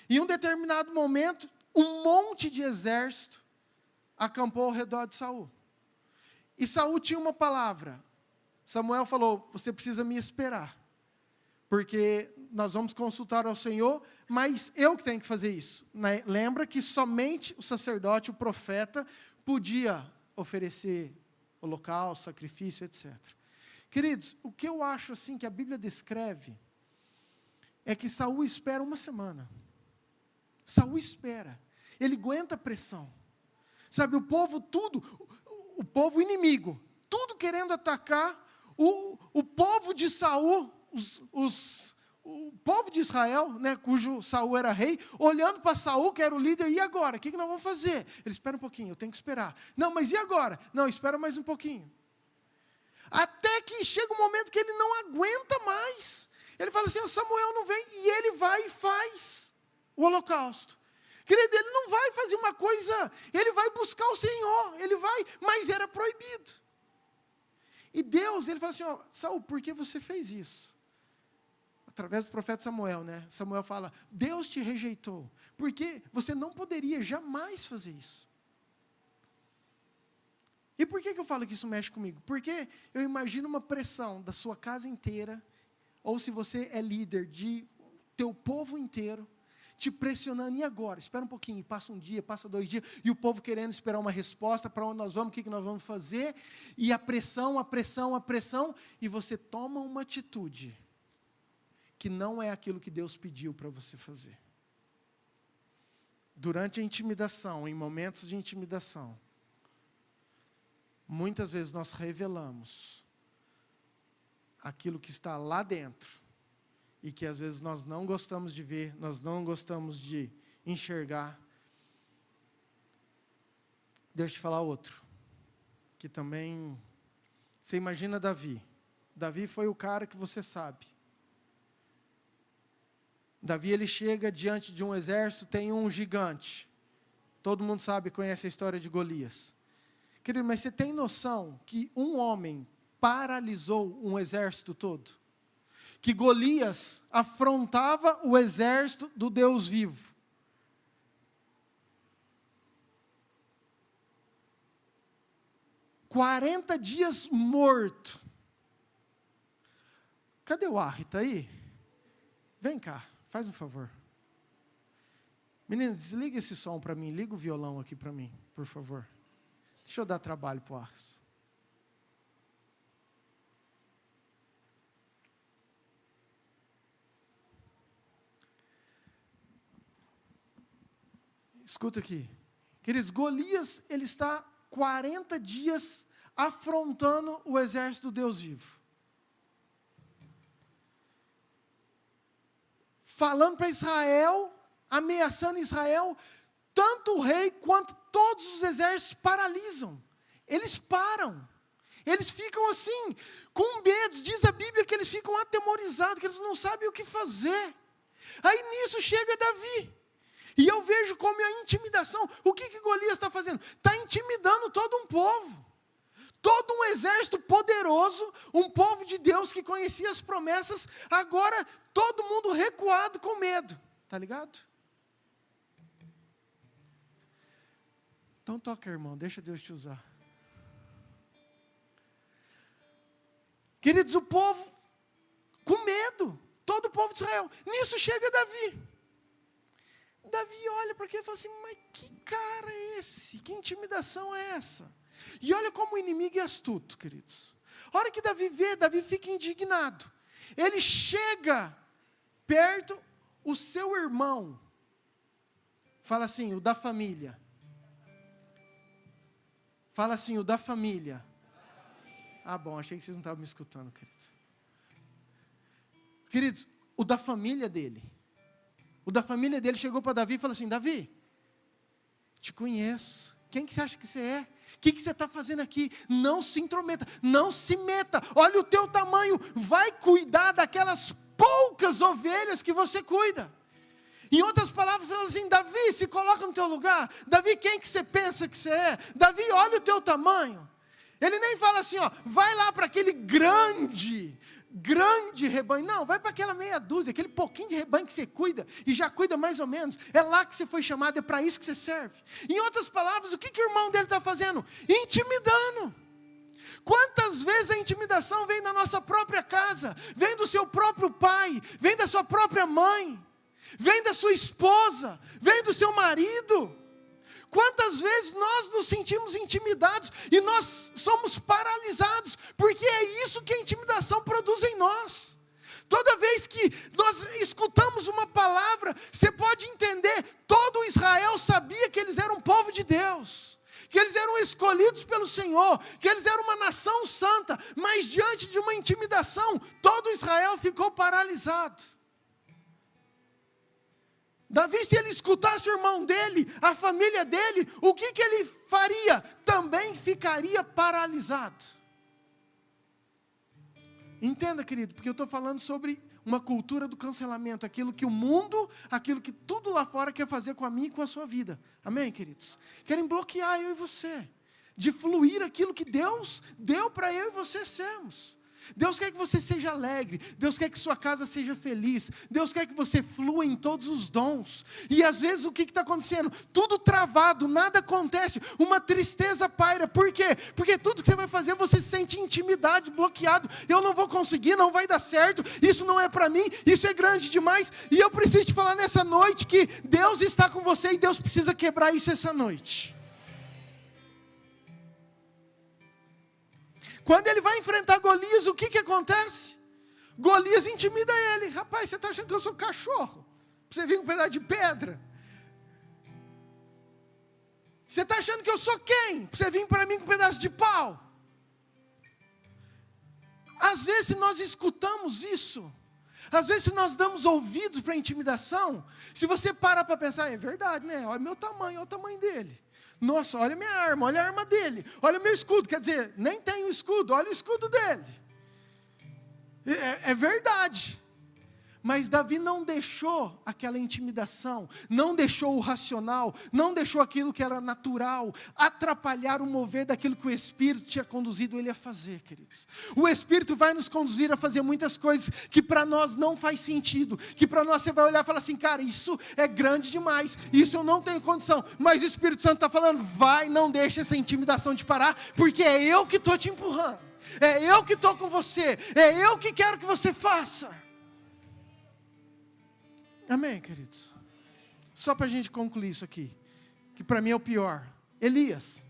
E em um determinado momento, um monte de exército acampou ao redor de Saul. E Saul tinha uma palavra. Samuel falou, você precisa me esperar, porque nós vamos consultar ao Senhor, mas eu que tenho que fazer isso. Lembra que somente o sacerdote, o profeta, podia oferecer holocausto, sacrifício, etc. Queridos, o que eu acho assim que a Bíblia descreve, é que Saul espera uma semana. Saul espera. Ele aguenta a pressão. Sabe, o povo o povo inimigo, tudo querendo atacar, o povo de Saul, o povo de Israel, né, cujo Saul era rei, olhando para Saul, que era o líder, e agora? O que nós vamos fazer? Ele espera um pouquinho, eu tenho que esperar. Não, mas e agora? Não, espera mais um pouquinho. Até que chega um momento que ele não aguenta mais. Ele fala assim, Samuel não vem, e ele vai e faz o holocausto. Querido, ele não vai fazer uma coisa, ele vai buscar o Senhor, ele vai, mas era proibido. E Deus, ele fala assim, Saul, por que você fez isso? Através do profeta Samuel, né? Samuel fala, Deus te rejeitou, porque você não poderia jamais fazer isso. E por que eu falo que isso mexe comigo? Porque eu imagino uma pressão da sua casa inteira, ou se você é líder de teu povo inteiro, te pressionando, e agora? Espera um pouquinho, passa um dia, passa 2 dias, e o povo querendo esperar uma resposta, para onde nós vamos, o que nós vamos fazer, e a pressão, e você toma uma atitude, que não é aquilo que Deus pediu para você fazer. Durante a intimidação, em momentos de intimidação, muitas vezes nós revelamos aquilo que está lá dentro, e que às vezes nós não gostamos de ver, nós não gostamos de enxergar. Deixa eu te falar outro, que também, você imagina Davi. Davi foi o cara que você sabe. Davi, ele chega diante de um exército, tem um gigante. Todo mundo sabe, conhece a história de Golias. Querido, mas você tem noção que um homem paralisou um exército todo? Que Golias afrontava o exército do Deus vivo. "40 dias morto." Cadê o Arri? Está aí? Vem cá, faz um favor. Meninos, desliga esse som para mim, liga o violão aqui para mim, por favor. Deixa eu dar trabalho para o Arri. Escuta aqui. Queridos, Golias, ele está 40 dias afrontando o exército do Deus vivo. Falando para Israel, ameaçando Israel, tanto o rei quanto todos os exércitos paralisam. Eles param. Eles ficam assim, com medo. Diz a Bíblia que eles ficam atemorizados, que eles não sabem o que fazer. Aí nisso chega Davi. E eu vejo como a intimidação, o que Golias está fazendo? Está intimidando todo um povo. Todo um exército poderoso, um povo de Deus que conhecia as promessas, agora todo mundo recuado com medo. Está ligado? Então toca, irmão, deixa Deus te usar. Queridos, o povo com medo, todo o povo de Israel. Nisso chega Davi. Davi olha para aquilo e fala assim, mas que cara é esse? Que intimidação é essa? E olha como o inimigo é astuto, queridos. A hora que Davi vê, Davi fica indignado. Ele chega perto, o seu irmão, fala assim, o da família. Fala assim, o da família. Ah, bom, achei que vocês não estavam me escutando, queridos. Queridos, o da família dele. O da família dele chegou para Davi e falou assim, Davi, te conheço. Quem que você acha que você é? O que você está fazendo aqui? Não se intrometa, não se meta. Olha o teu tamanho, vai cuidar daquelas poucas ovelhas que você cuida. Em outras palavras, fala assim, Davi, se coloca no teu lugar. Davi, quem que você pensa que você é? Davi, olha o teu tamanho. Ele nem fala assim, vai lá para aquele grande rebanho. Não, vai para aquela meia dúzia, aquele pouquinho de rebanho que você cuida, e já cuida mais ou menos. É lá que você foi chamado, é para isso que você serve. Em outras palavras, o que o irmão dele está fazendo? Intimidando. Quantas vezes a intimidação vem da nossa própria casa, vem do seu próprio pai, vem da sua própria mãe, vem da sua esposa, vem do seu marido. Quantas vezes nós nos sentimos intimidados e nós somos paralisados, porque é isso que a intimidação produz em nós. Toda vez que nós escutamos uma palavra, você pode entender, todo Israel sabia que eles eram um povo de Deus, que eles eram escolhidos pelo Senhor, que eles eram uma nação santa, mas diante de uma intimidação, todo Israel ficou paralisado. Davi, se ele escutasse o irmão dele, a família dele, o que ele faria? Também ficaria paralisado. Entenda, querido, porque eu estou falando sobre uma cultura do cancelamento, aquilo que o mundo, aquilo que tudo lá fora quer fazer com a minha e com a sua vida. Amém, queridos? Querem bloquear eu e você, de fluir aquilo que Deus deu para eu e você sermos. Deus quer que você seja alegre, Deus quer que sua casa seja feliz, Deus quer que você flua em todos os dons. E às vezes o que está acontecendo? Tudo travado, nada acontece, uma tristeza paira. Por quê? Porque tudo que você vai fazer, você sente intimidade, bloqueado. Eu não vou conseguir, não vai dar certo, isso não é para mim, isso é grande demais. E eu preciso te falar nessa noite que Deus está com você e Deus precisa quebrar isso essa noite. Quando ele vai enfrentar Golias, o que acontece? Golias intimida ele. Rapaz, você está achando que eu sou cachorro? Você vir com um pedaço de pedra? Você está achando que eu sou quem? Você vir para mim com um pedaço de pau? Às vezes nós escutamos isso. Às vezes nós damos ouvidos para a intimidação. Se você parar para pensar, é verdade, né? Olha o meu tamanho, olha o tamanho dele. Nossa, olha a minha arma, olha a arma dele, olha o meu escudo. Quer dizer, nem tem um escudo, olha o escudo dele. É verdade. Mas Davi não deixou aquela intimidação, não deixou o racional, não deixou aquilo que era natural, atrapalhar o mover daquilo que o Espírito tinha conduzido ele a fazer, queridos. O Espírito vai nos conduzir a fazer muitas coisas que para nós não faz sentido, que para nós você vai olhar e falar assim, cara, isso é grande demais, isso eu não tenho condição, mas o Espírito Santo está falando, vai, não deixa essa intimidação te parar, porque é eu que estou te empurrando, é eu que estou com você, é eu que quero que você faça. Amém, queridos? Só para a gente concluir isso aqui, que para mim é o pior. Elias.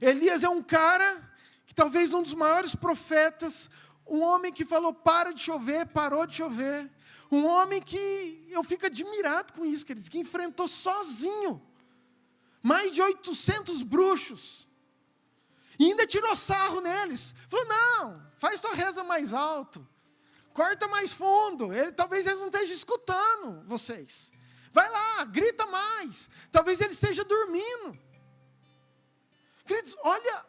Elias é um cara, que talvez um dos maiores profetas, um homem que falou, para de chover, parou de chover. Um homem que, eu fico admirado com isso, queridos, que enfrentou sozinho, mais de 800 bruxos. E ainda tirou sarro neles. Falou, não, faz tua reza mais alto. Corta mais fundo, talvez eles não estejam escutando vocês. Vai lá, grita mais. Talvez ele esteja dormindo. Queridos, olha,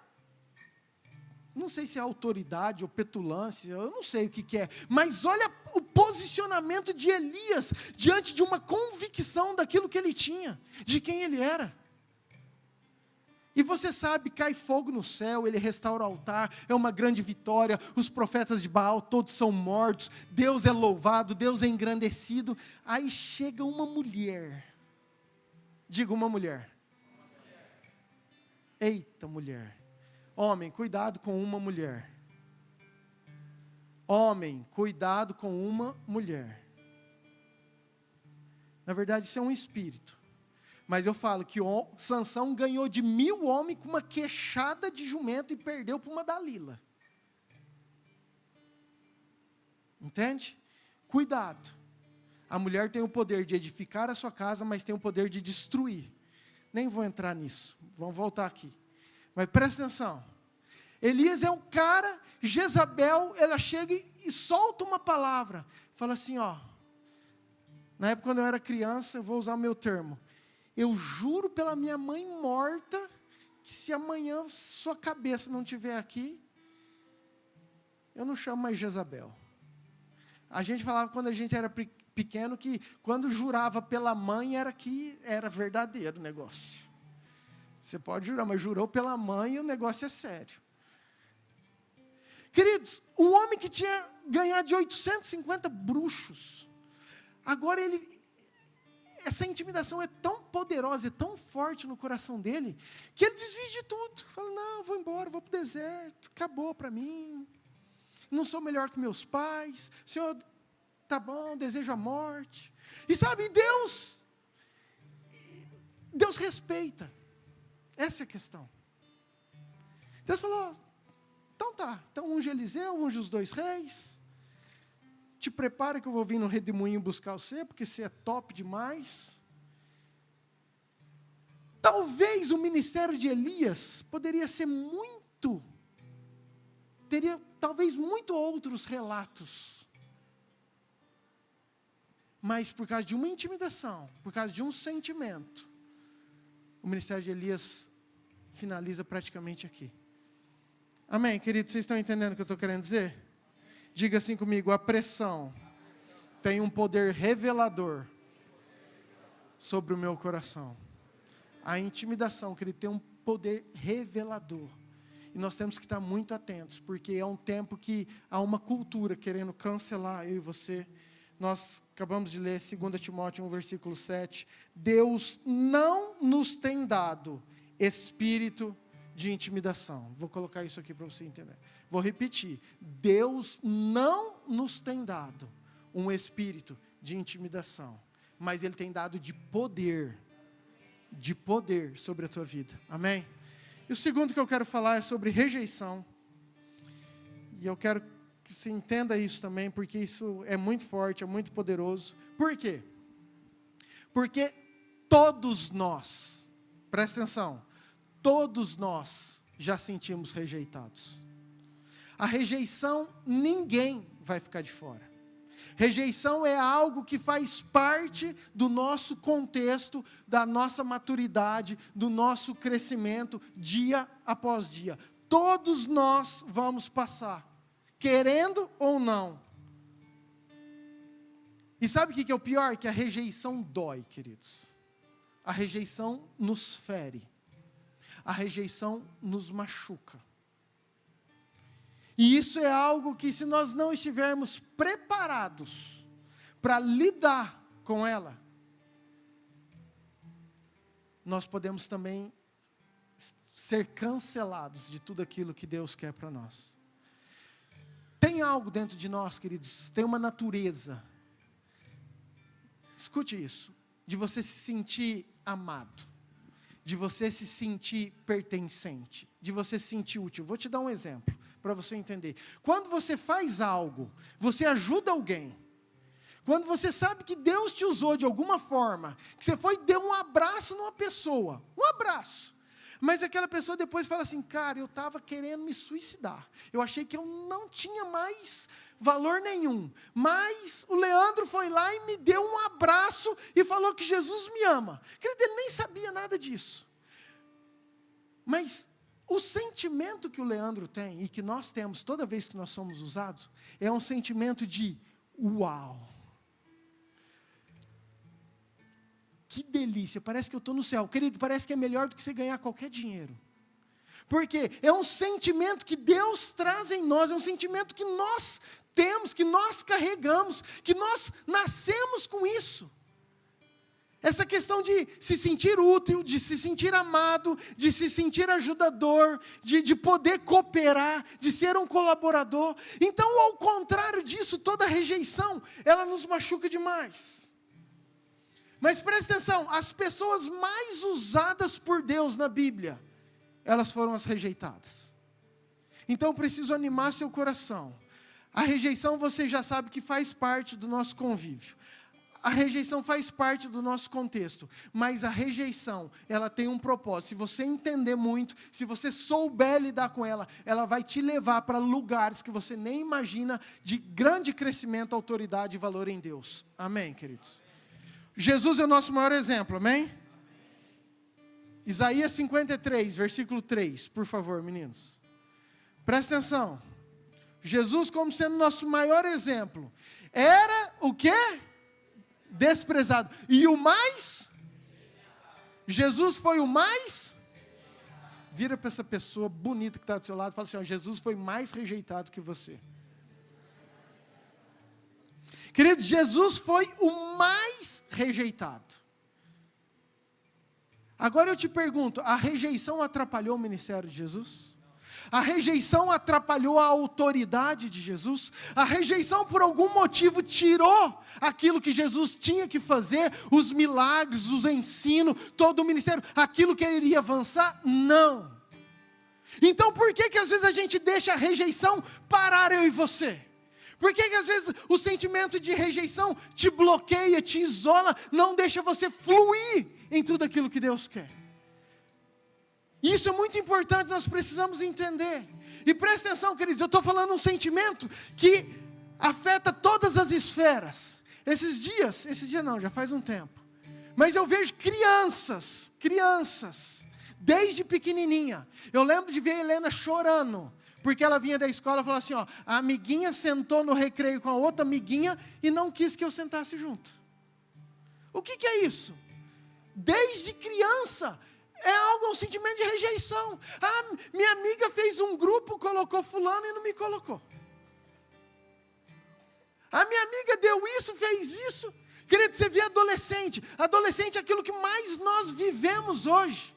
não sei se é autoridade ou petulância, eu não sei o que é, mas olha o posicionamento de Elias diante de uma convicção daquilo que ele tinha, de quem ele era. E você sabe, cai fogo no céu, ele restaura o altar, é uma grande vitória, os profetas de Baal todos são mortos, Deus é louvado, Deus é engrandecido. Aí chega uma mulher, diga uma mulher. Eita mulher, homem, cuidado com uma mulher. Homem, cuidado com uma mulher. Na verdade isso é um espírito. Mas eu falo que Sansão ganhou de 1000 homens com uma queixada de jumento e perdeu para uma Dalila. Entende? Cuidado. A mulher tem o poder de edificar a sua casa, mas tem o poder de destruir. Nem vou entrar nisso. Vamos voltar aqui. Mas presta atenção. Elias é um cara, Jezabel, ela chega e solta uma palavra. Fala assim, ó. Na época quando eu era criança, eu vou usar o meu termo. Eu juro pela minha mãe morta, que se amanhã sua cabeça não estiver aqui, eu não chamo mais Jezabel. A gente falava quando a gente era pequeno, que quando jurava pela mãe, era que era verdadeiro o negócio. Você pode jurar, mas jurou pela mãe e o negócio é sério. Queridos, um homem que tinha ganhado de 850 bruxos, agora essa intimidação é tão poderosa, é tão forte no coração dele, que ele desiste de tudo. Fala, não, vou embora, vou para o deserto, acabou para mim. Não sou melhor que meus pais. Senhor, tá bom, desejo a morte. E sabe, Deus respeita. Essa é a questão. Deus falou, então tá, então unge Eliseu, unge os 2 reis. Te prepara que eu vou vir no redemoinho buscar você, porque você é top demais. Talvez o ministério de Elias poderia ser teria talvez muito outros relatos. Mas por causa de uma intimidação, por causa de um sentimento, o ministério de Elias finaliza praticamente aqui. Amém, queridos? Vocês estão entendendo o que eu estou querendo dizer? Diga assim comigo: a pressão tem um poder revelador sobre o meu coração. A intimidação, querido, tem um poder revelador. E nós temos que estar muito atentos, porque é um tempo que há uma cultura querendo cancelar eu e você. Nós acabamos de ler 2 Timóteo 1, versículo 7. Deus não nos tem dado espírito de intimidação. Vou colocar isso aqui para você entender. Vou repetir. Deus não nos tem dado um espírito de intimidação, mas Ele tem dado de poder sobre a tua vida. Amém? E o segundo que eu quero falar é sobre rejeição. E eu quero que você entenda isso também, porque isso é muito forte, é muito poderoso. Por quê? Porque todos nós, presta atenção, todos nós já sentimos rejeitados. A rejeição, ninguém vai ficar de fora. Rejeição é algo que faz parte do nosso contexto, da nossa maturidade, do nosso crescimento, dia após dia. Todos nós vamos passar, querendo ou não. E sabe o que é o pior? Que a rejeição dói, queridos. A rejeição nos fere. A rejeição nos machuca. E isso é algo que, se nós não estivermos preparados para lidar com ela, nós podemos também ser cancelados de tudo aquilo que Deus quer para nós. Tem algo dentro de nós, queridos, tem uma natureza, escute isso, de você se sentir amado, de você se sentir pertencente, de você se sentir útil. Vou te dar um exemplo, para você entender. Quando você faz algo, você ajuda alguém, quando você sabe que Deus te usou de alguma forma, que você foi e deu um abraço numa pessoa, um abraço, mas aquela pessoa depois fala assim: cara, eu estava querendo me suicidar, eu achei que eu não tinha mais valor nenhum, mas o Leandro foi lá e me deu um abraço e falou que Jesus me ama. Querido, ele nem sabia nada disso, mas o sentimento que o Leandro tem e que nós temos toda vez que nós somos usados, é um sentimento de uau, que delícia, parece que eu estou no céu. Querido, parece que é melhor do que você ganhar qualquer dinheiro. Porque é um sentimento que Deus traz em nós, é um sentimento que nós temos, que nós carregamos, que nós nascemos com isso. Essa questão de se sentir útil, de se sentir amado, de se sentir ajudador, de poder cooperar, de ser um colaborador. Então, ao contrário disso, toda rejeição, ela nos machuca demais. Mas presta atenção, as pessoas mais usadas por Deus na Bíblia, elas foram as rejeitadas. Então, eu preciso animar seu coração. A rejeição, você já sabe que faz parte do nosso convívio. A rejeição faz parte do nosso contexto, mas a rejeição, ela tem um propósito. Se você entender muito, se você souber lidar com ela, ela vai te levar para lugares que você nem imagina, de grande crescimento, autoridade e valor em Deus. Amém, queridos? Jesus é o nosso maior exemplo, amém? Isaías 53, versículo 3, por favor, meninos. Presta atenção. Jesus, como sendo nosso maior exemplo, era o quê? Desprezado. E o mais? Jesus foi o mais? Vira para essa pessoa bonita que está do seu lado e fala assim: ó, Jesus foi mais rejeitado que você. Querido, Jesus foi o mais rejeitado. Agora eu te pergunto, a rejeição atrapalhou o ministério de Jesus? A rejeição atrapalhou a autoridade de Jesus? A rejeição por algum motivo tirou aquilo que Jesus tinha que fazer, os milagres, os ensinos, todo o ministério, aquilo que ele iria avançar? Não. Então por que às vezes a gente deixa a rejeição parar eu e você? Por que às vezes o sentimento de rejeição te bloqueia, te isola, não deixa você fluir em tudo aquilo que Deus quer? Isso é muito importante, nós precisamos entender. E presta atenção, queridos, eu estou falando um sentimento que afeta todas as esferas. Esses dias não, já faz um tempo. Mas eu vejo crianças, desde pequenininha. Eu lembro de ver a Helena chorando, Porque ela vinha da escola e falou assim, ó, a amiguinha sentou no recreio com a outra amiguinha e não quis que eu sentasse junto. O que é isso? Desde criança, é algo, um sentimento de rejeição. Ah, minha amiga fez um grupo, colocou fulano e não me colocou. A minha amiga deu isso, fez isso. Querido, você vê adolescente. Adolescente é aquilo que mais nós vivemos hoje.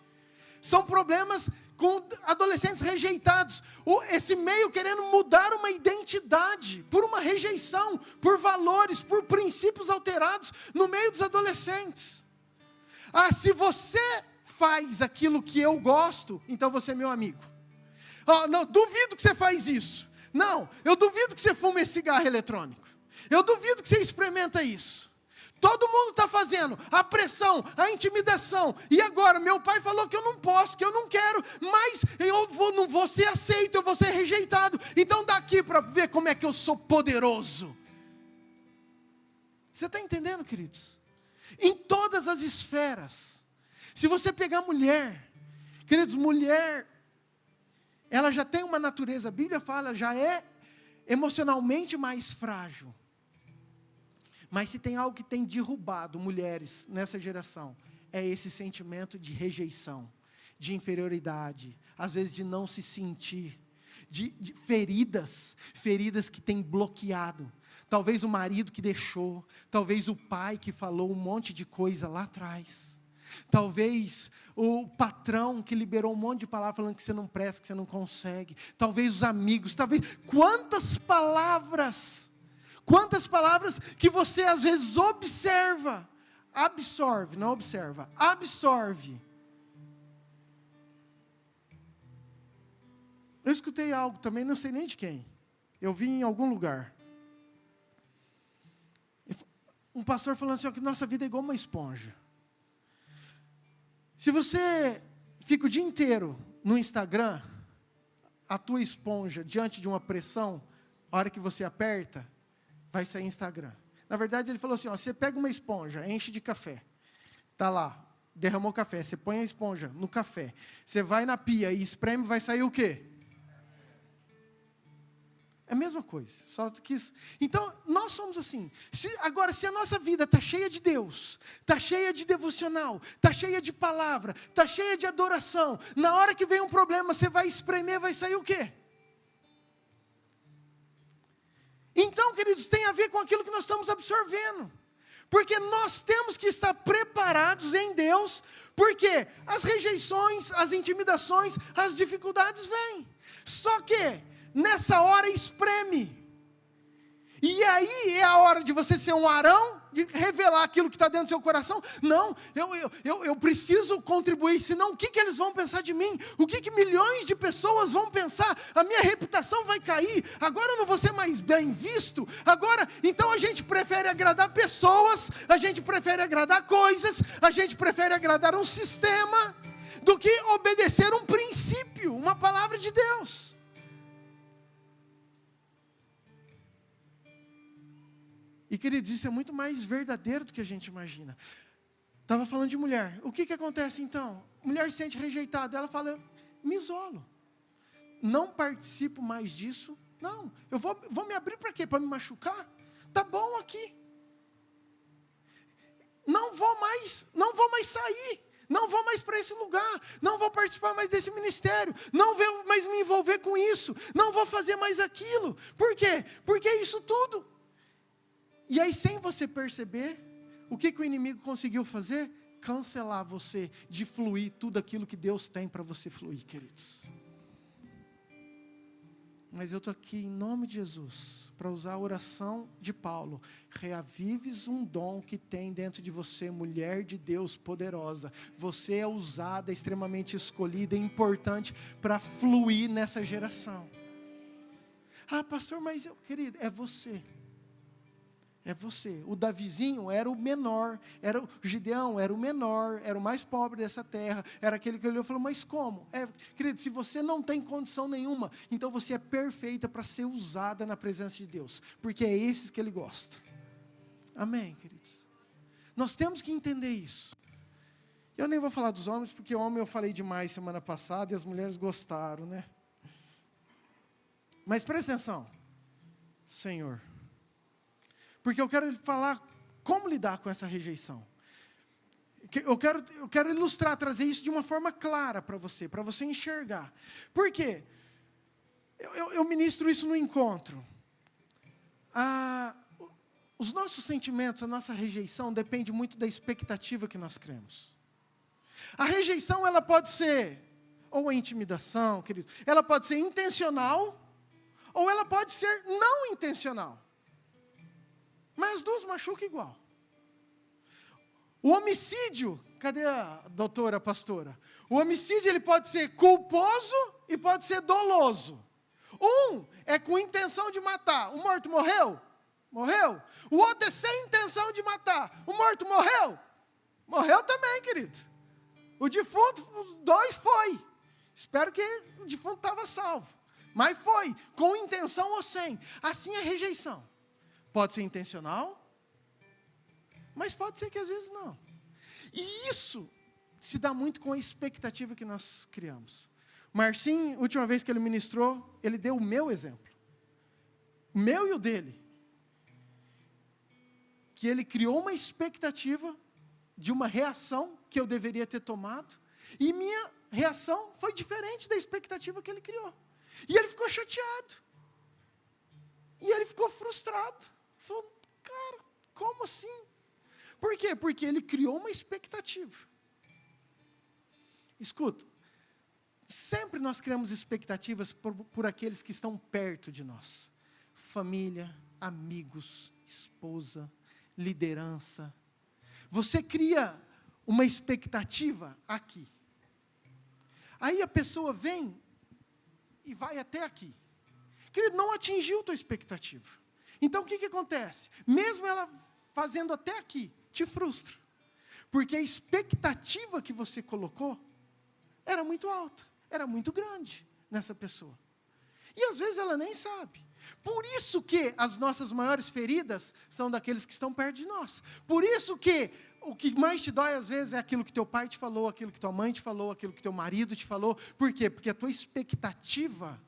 São problemas com adolescentes rejeitados. Esse meio querendo mudar uma identidade, por uma rejeição, por valores, por princípios alterados no meio dos adolescentes. Ah, se você faz aquilo que eu gosto, então você é meu amigo. Oh, não, duvido que você faz isso. Não, eu duvido que você fuma esse cigarro eletrônico. Eu duvido que você experimenta isso. Todo mundo está fazendo, a pressão, a intimidação. E agora, meu pai falou que eu não posso, que eu não quero, mas não vou ser aceito, eu vou ser rejeitado. Então daqui para ver como é que eu sou poderoso. Você está entendendo, queridos? Em todas as esferas. Se você pegar mulher, queridos, mulher, ela já tem uma natureza, a Bíblia fala, já é emocionalmente mais frágil. Mas se tem algo que tem derrubado mulheres nessa geração, é esse sentimento de rejeição, de inferioridade, às vezes de não se sentir, de feridas que tem bloqueado. Talvez o marido que deixou, talvez o pai que falou um monte de coisa lá atrás. Talvez o patrão que liberou um monte de palavras falando que você não presta, que você não consegue. Talvez os amigos, talvez... Quantas palavras que você às vezes observa, absorve, não observa, absorve. Eu escutei algo também, não sei nem de quem. Eu vi em algum lugar. Um pastor falando assim, ó, que nossa vida é igual uma esponja. Se você fica o dia inteiro no Instagram, a tua esponja, diante de uma pressão, a hora que você aperta, vai sair Instagram. Na verdade, ele falou assim, ó, você pega uma esponja, enche de café, está lá, derramou café, você põe a esponja no café, você vai na pia e espreme, vai sair o quê? É a mesma coisa. Só que então, nós somos assim. Agora, se a nossa vida está cheia de Deus, está cheia de devocional, está cheia de palavra, está cheia de adoração, na hora que vem um problema, você vai espremer, vai sair o quê? Então, queridos, tem a ver com aquilo que nós estamos absorvendo. Porque nós temos que estar preparados em Deus, porque as rejeições, as intimidações, as dificuldades vêm. Só que, nessa hora, espreme. E aí é a hora de você ser um Arão, de revelar aquilo que está dentro do seu coração. Não, eu preciso contribuir, senão o que eles vão pensar de mim? O que milhões de pessoas vão pensar? A minha reputação vai cair, agora eu não vou ser mais bem visto. Agora, então a gente prefere agradar pessoas, a gente prefere agradar coisas, a gente prefere agradar um sistema, do que obedecer um princípio, uma palavra de Deus. E, queridos, isso é muito mais verdadeiro do que a gente imagina. Estava falando de mulher. O que acontece então? Mulher se sente rejeitada. Ela fala, me isolo. Não participo mais disso. Não, eu vou me abrir para quê? Para me machucar? Tá bom aqui. Não vou mais sair. Não vou mais para esse lugar. Não vou participar mais desse ministério. Não vou mais me envolver com isso. Não vou fazer mais aquilo. Por quê? Porque é isso tudo. E aí, sem você perceber, o que o inimigo conseguiu fazer? Cancelar você de fluir tudo aquilo que Deus tem para você fluir, queridos. Mas eu estou aqui em nome de Jesus, para usar a oração de Paulo. Reavives um dom que tem dentro de você, mulher de Deus poderosa. Você é usada, extremamente escolhida e importante para fluir nessa geração. Ah, pastor, mas querido, é você. É você. O Davizinho era o menor, o Gideão era o menor, era o mais pobre dessa terra, era aquele que olhou e falou, mas como? Querido, se você não tem condição nenhuma, então você é perfeita para ser usada na presença de Deus, porque é esses que Ele gosta. Amém, queridos? Nós temos que entender isso. Eu nem vou falar dos homens, porque homem eu falei demais semana passada e as mulheres gostaram, né? Mas presta atenção, Senhor, porque eu quero falar como lidar com essa rejeição. Eu quero ilustrar, trazer isso de uma forma clara para você enxergar. Por quê? Eu ministro isso no encontro. Os nossos sentimentos, a nossa rejeição, depende muito da expectativa que nós criamos. A rejeição, ela pode ser, ou a intimidação, querido, ela pode ser intencional, ou ela pode ser não intencional. Mas as duas machucam igual. O homicídio, cadê a doutora, a pastora? O homicídio, ele pode ser culposo e pode ser doloso. Um é com intenção de matar. O morto morreu? Morreu. O outro é sem intenção de matar. O morto morreu? Morreu também, querido. O defunto, os dois foi. Espero que o defunto estava salvo. Mas foi, com intenção ou sem. Assim é rejeição. Pode ser intencional, mas pode ser que às vezes não. E isso se dá muito com a expectativa que nós criamos. Marcinho, última vez que ele ministrou, ele deu o meu exemplo. O meu e o dele. Que ele criou uma expectativa de uma reação que eu deveria ter tomado. E minha reação foi diferente da expectativa que ele criou. E ele ficou chateado. E ele ficou frustrado. Falou, cara, como assim? Por quê? Porque ele criou uma expectativa. Escuta, sempre nós criamos expectativas por aqueles que estão perto de nós. Família, amigos, esposa, liderança. Você cria uma expectativa aqui. Aí a pessoa vem e vai até aqui. Querido, não atingiu a tua expectativa. Então o que acontece? Mesmo ela fazendo até aqui, te frustra. Porque a expectativa que você colocou era muito alta, era muito grande nessa pessoa. E às vezes ela nem sabe. Por isso que as nossas maiores feridas são daqueles que estão perto de nós. Por isso que o que mais te dói às vezes é aquilo que teu pai te falou, aquilo que tua mãe te falou, aquilo que teu marido te falou. Por quê? Porque a tua expectativa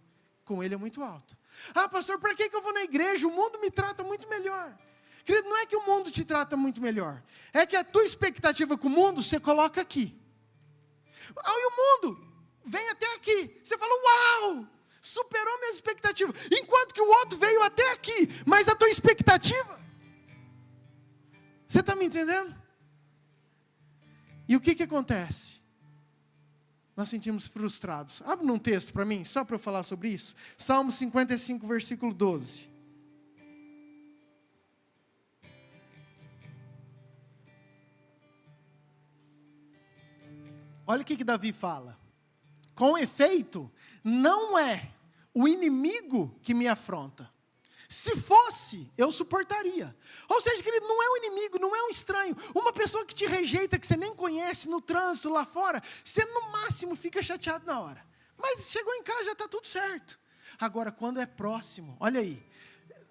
com ele é muito alta. Ah, pastor, para que eu vou na igreja? O mundo me trata muito melhor. Querido, não é que o mundo te trata muito melhor. É que a tua expectativa com o mundo, você coloca aqui. Aí o mundo vem até aqui. Você fala, uau, superou minha expectativa. Enquanto que o outro veio até aqui. Mas a tua expectativa... Você está me entendendo? E o que acontece? Nós sentimos frustrados. Abre um texto para mim, só para eu falar sobre isso. Salmo 55, versículo 12. Olha o que Davi fala. Com efeito, não é o inimigo que me afronta. Se fosse, eu suportaria. Ou seja, querido, não é um inimigo, não é um estranho. Uma pessoa que te rejeita, que você nem conhece, no trânsito, lá fora, você no máximo fica chateado na hora. Mas chegou em casa, já está tudo certo. Agora, quando é próximo, olha aí.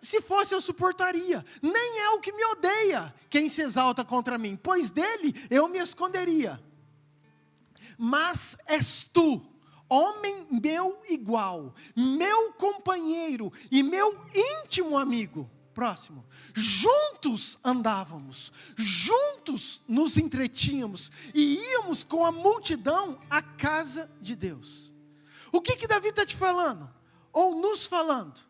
Se fosse, eu suportaria. Nem é o que me odeia quem se exalta contra mim, pois dele eu me esconderia. Mas és tu, homem meu igual, meu companheiro e meu íntimo amigo. Próximo. Juntos andávamos, juntos nos entretínhamos e íamos com a multidão à casa de Deus. O que Davi está te falando? Ou nos falando?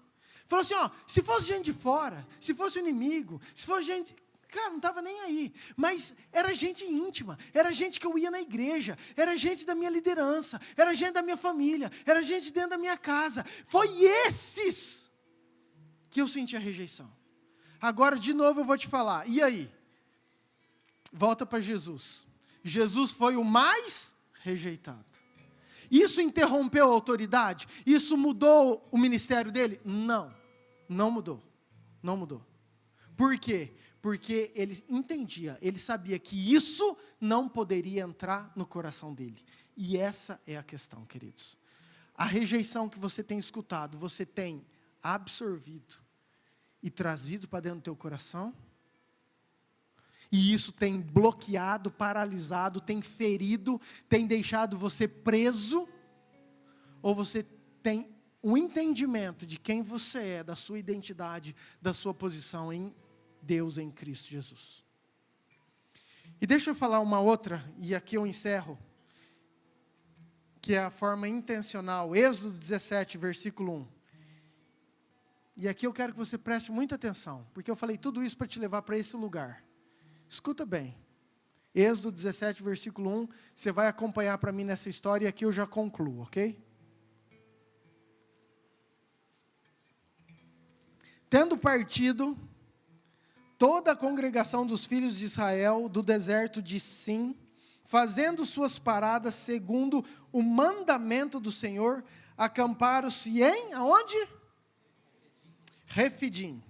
Falou assim, ó, se fosse gente de fora, se fosse o inimigo, se fosse gente... Cara, não estava nem aí, mas era gente íntima, era gente que eu ia na igreja, era gente da minha liderança, era gente da minha família, era gente dentro da minha casa. Foi esses que eu senti a rejeição. Agora, de novo, eu vou te falar, e aí? Volta para Jesus. Jesus foi o mais rejeitado. Isso interrompeu a autoridade? Isso mudou o ministério dele? Não, não mudou, não mudou. Por quê? Porque ele entendia, ele sabia que isso não poderia entrar no coração dele. E essa é a questão, queridos. A rejeição que você tem escutado, você tem absorvido e trazido para dentro do teu coração? E isso tem bloqueado, paralisado, tem ferido, tem deixado você preso? Ou você tem um entendimento de quem você é, da sua identidade, da sua posição em Deus, em Cristo Jesus. E deixa eu falar uma outra, e aqui eu encerro, que é a forma intencional, Êxodo 17, versículo 1. E aqui eu quero que você preste muita atenção, porque eu falei tudo isso para te levar para esse lugar. Escuta bem, Êxodo 17, versículo 1, você vai acompanhar para mim nessa história e aqui eu já concluo, ok? Tendo partido toda a congregação dos filhos de Israel do deserto de Sim, fazendo suas paradas segundo o mandamento do Senhor, acamparam-se em, aonde? Refidim.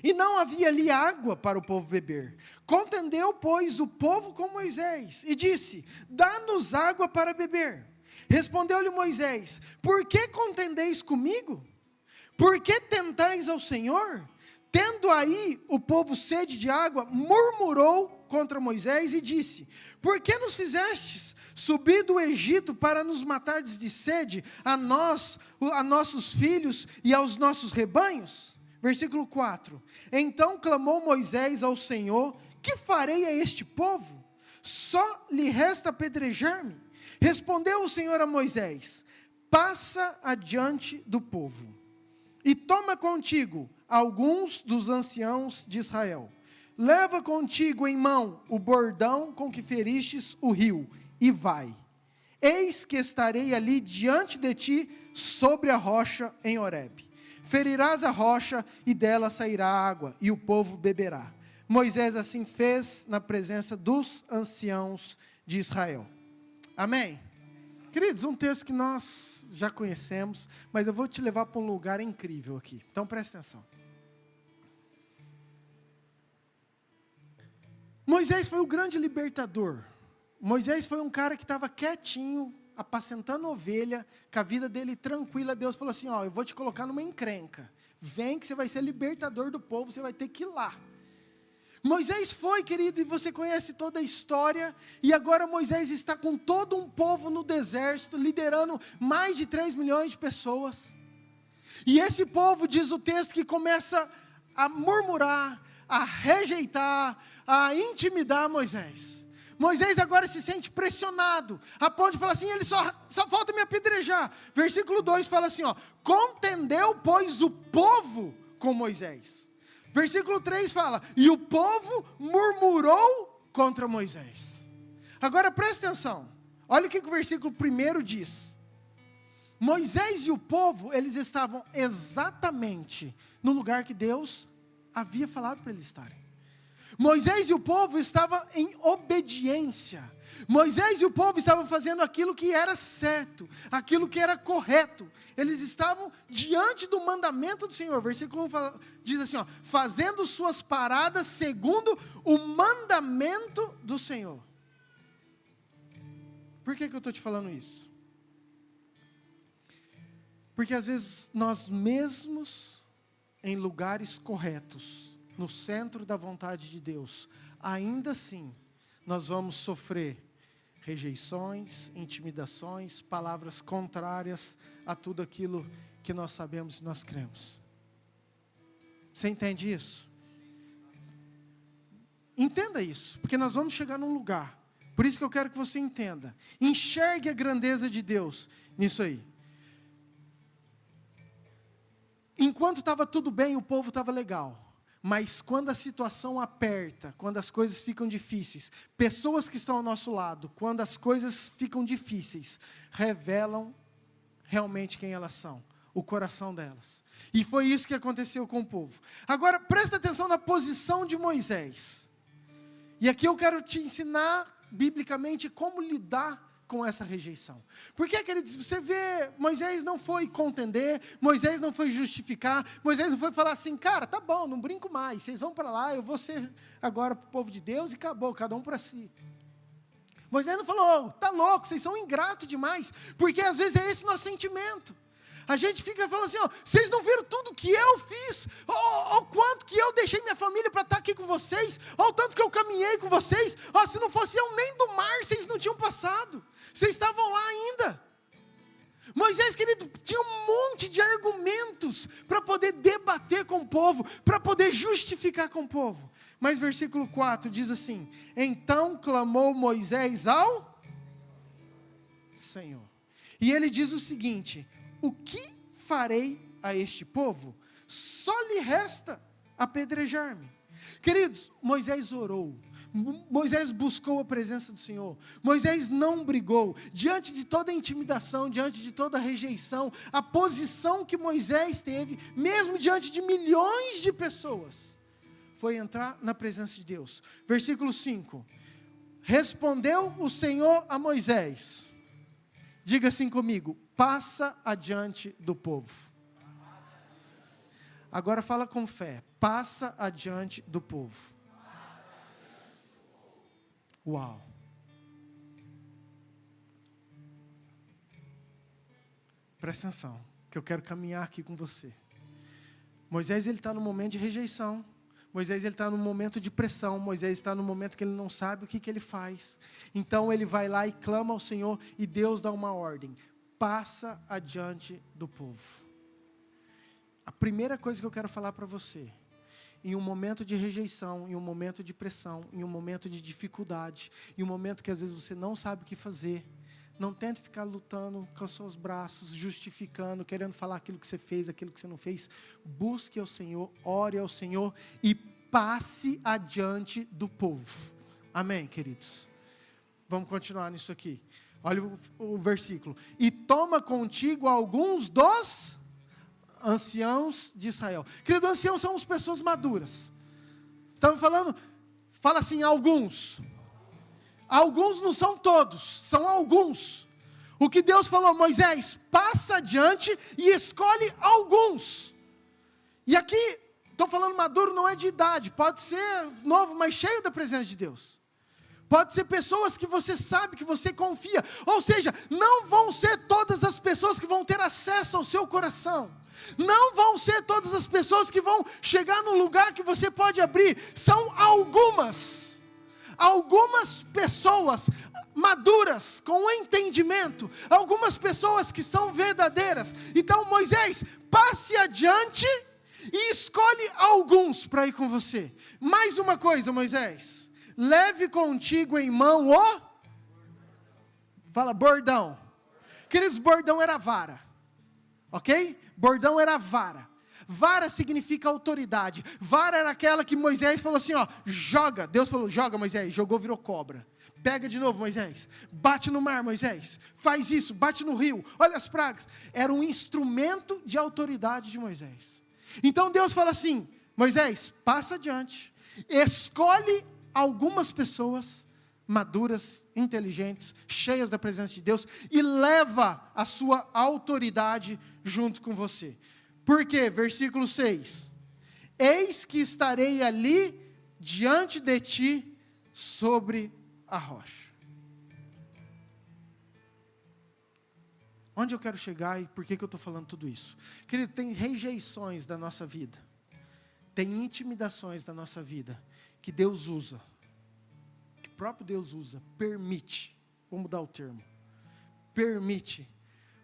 E não havia ali água para o povo beber. Contendeu, pois, o povo com Moisés, e disse, dá-nos água para beber. Respondeu-lhe Moisés, por que contendeis comigo? Por que tentais ao Senhor? Tendo aí o povo sede de água, murmurou contra Moisés e disse, por que nos fizestes subir do Egito para nos matardes de sede, a nós, a nossos filhos e aos nossos rebanhos? Versículo 4, então clamou Moisés ao Senhor, que farei a este povo? Só lhe resta apedrejar-me. Respondeu o Senhor a Moisés, passa adiante do povo, e toma contigo alguns dos anciãos de Israel. Leva contigo em mão o bordão com que feristes o rio, e vai. Eis que estarei ali diante de ti, sobre a rocha em Horebe. Ferirás a rocha, e dela sairá água, e o povo beberá. Moisés assim fez na presença dos anciãos de Israel. Amém? Queridos, um texto que nós já conhecemos, mas eu vou te levar para um lugar incrível aqui. Então presta atenção. Moisés foi o grande libertador. Moisés foi um cara que estava quietinho, apacentando ovelha, com a vida dele tranquila. Deus falou assim, ó, eu vou te colocar numa encrenca. Vem que você vai ser libertador do povo, você vai ter que ir lá. Moisés foi, querido, e você conhece toda a história, e agora Moisés está com todo um povo no deserto, liderando mais de 3 milhões de pessoas. E esse povo, diz o texto, que começa a murmurar, a rejeitar, a intimidar Moisés. Moisés agora se sente pressionado, a ponto de falar assim, ele só falta me apedrejar. Versículo 2 fala assim, ó, contendeu, pois, o povo com Moisés. Versículo 3 fala, e o povo murmurou contra Moisés. Agora presta atenção, olha o que o versículo 1 diz. Moisés e o povo, eles estavam exatamente no lugar que Deus havia falado para eles estarem. Moisés e o povo estavam em obediência. Moisés e o povo estavam fazendo aquilo que era certo, aquilo que era correto. Eles estavam diante do mandamento do Senhor. Versículo 1 diz assim, ó, fazendo suas paradas segundo o mandamento do Senhor. Por que eu estou te falando isso? Porque às vezes nós mesmos, em lugares corretos, no centro da vontade de Deus, ainda assim, nós vamos sofrer rejeições, intimidações, palavras contrárias a tudo aquilo que nós sabemos e nós cremos. Você entende isso? Entenda isso, porque nós vamos chegar num lugar. Por isso que eu quero que você entenda. Enxergue a grandeza de Deus nisso aí. Enquanto estava tudo bem, o povo estava legal. Mas quando a situação aperta, quando as coisas ficam difíceis, pessoas que estão ao nosso lado, quando as coisas ficam difíceis, revelam realmente quem elas são, o coração delas. E foi isso que aconteceu com o povo. Agora, presta atenção na posição de Moisés. E aqui eu quero te ensinar, biblicamente, como lidar com essa rejeição. Porque, queridos, você vê, Moisés não foi contender, Moisés não foi justificar, Moisés não foi falar assim, cara, tá bom, não brinco mais, vocês vão para lá, eu vou ser agora para o povo de Deus e acabou, cada um para si. Moisés não falou, oh, tá louco, vocês são ingratos demais, porque às vezes é esse nosso sentimento. A gente fica falando assim, ó, vocês não viram tudo que eu fiz, o quanto que eu deixei minha família para estar aqui com vocês, o tanto que eu caminhei com vocês, se não fosse eu nem do mar, vocês não tinham passado, vocês estavam lá ainda. Moisés, querido, tinha um monte de argumentos para poder debater com o povo, para poder justificar com o povo. Mas versículo 4 diz assim: então clamou Moisés ao Senhor. E ele diz o seguinte: o que farei a este povo? Só lhe resta apedrejar-me. Queridos, Moisés orou. Moisés buscou a presença do Senhor. Moisés não brigou. Diante de toda a intimidação, diante de toda a rejeição, a posição que Moisés teve, mesmo diante de milhões de pessoas, foi entrar na presença de Deus. Versículo 5. Respondeu o Senhor a Moisés. Diga assim comigo: passa adiante do povo. Agora fala com fé: passa adiante do povo. Uau! Presta atenção, que eu quero caminhar aqui com você. Moisés, ele está no momento de rejeição. Moisés, ele está no momento de pressão. Moisés está no momento que ele não sabe o que ele faz. Então ele vai lá e clama ao Senhor, e Deus dá uma ordem: passa adiante do povo. A primeira coisa que eu quero falar para você, em um momento de rejeição, em um momento de pressão, em um momento de dificuldade, em um momento que às vezes você não sabe o que fazer, não tente ficar lutando com os seus braços, justificando, querendo falar aquilo que você fez, aquilo que você não fez. Busque ao Senhor, ore ao Senhor e passe adiante do povo. Amém, queridos? Vamos continuar nisso aqui. Olha o versículo: e toma contigo alguns dos anciãos de Israel. Querido, anciãos são as pessoas maduras. Estamos falando, fala assim, alguns. Alguns não são todos, são alguns. O que Deus falou: Moisés, passa adiante e escolhe alguns. E aqui, estou falando maduro, não é de idade, pode ser novo, mas cheio da presença de Deus. Pode ser pessoas que você sabe, que você confia. Ou seja, não vão ser todas as pessoas que vão ter acesso ao seu coração. Não vão ser todas as pessoas que vão chegar no lugar que você pode abrir. São algumas pessoas maduras, com entendimento, algumas pessoas que são verdadeiras. Então Moisés, passe adiante e escolhe alguns para ir com você. Mais uma coisa, Moisés: leve contigo em mão o... Fala, bordão. Queridos, bordão era vara. Ok? Bordão era vara. Vara significa autoridade. Vara era aquela que Moisés falou assim, ó, joga. Deus falou, joga, Moisés. Jogou, virou cobra. Pega de novo, Moisés. Bate no mar, Moisés. Faz isso, bate no rio. Olha as pragas. Era um instrumento de autoridade de Moisés. Então Deus fala assim, Moisés, passa adiante. Escolhe algumas pessoas maduras, inteligentes, cheias da presença de Deus, e leva a sua autoridade junto com você. Por quê? Versículo 6. Eis que estarei ali diante de ti sobre a rocha. Onde eu quero chegar e por que eu estou falando tudo isso? Querido, tem rejeições da nossa vida, tem intimidações da nossa vida, que Deus usa, que o próprio Deus usa, permite, vou mudar o termo, permite,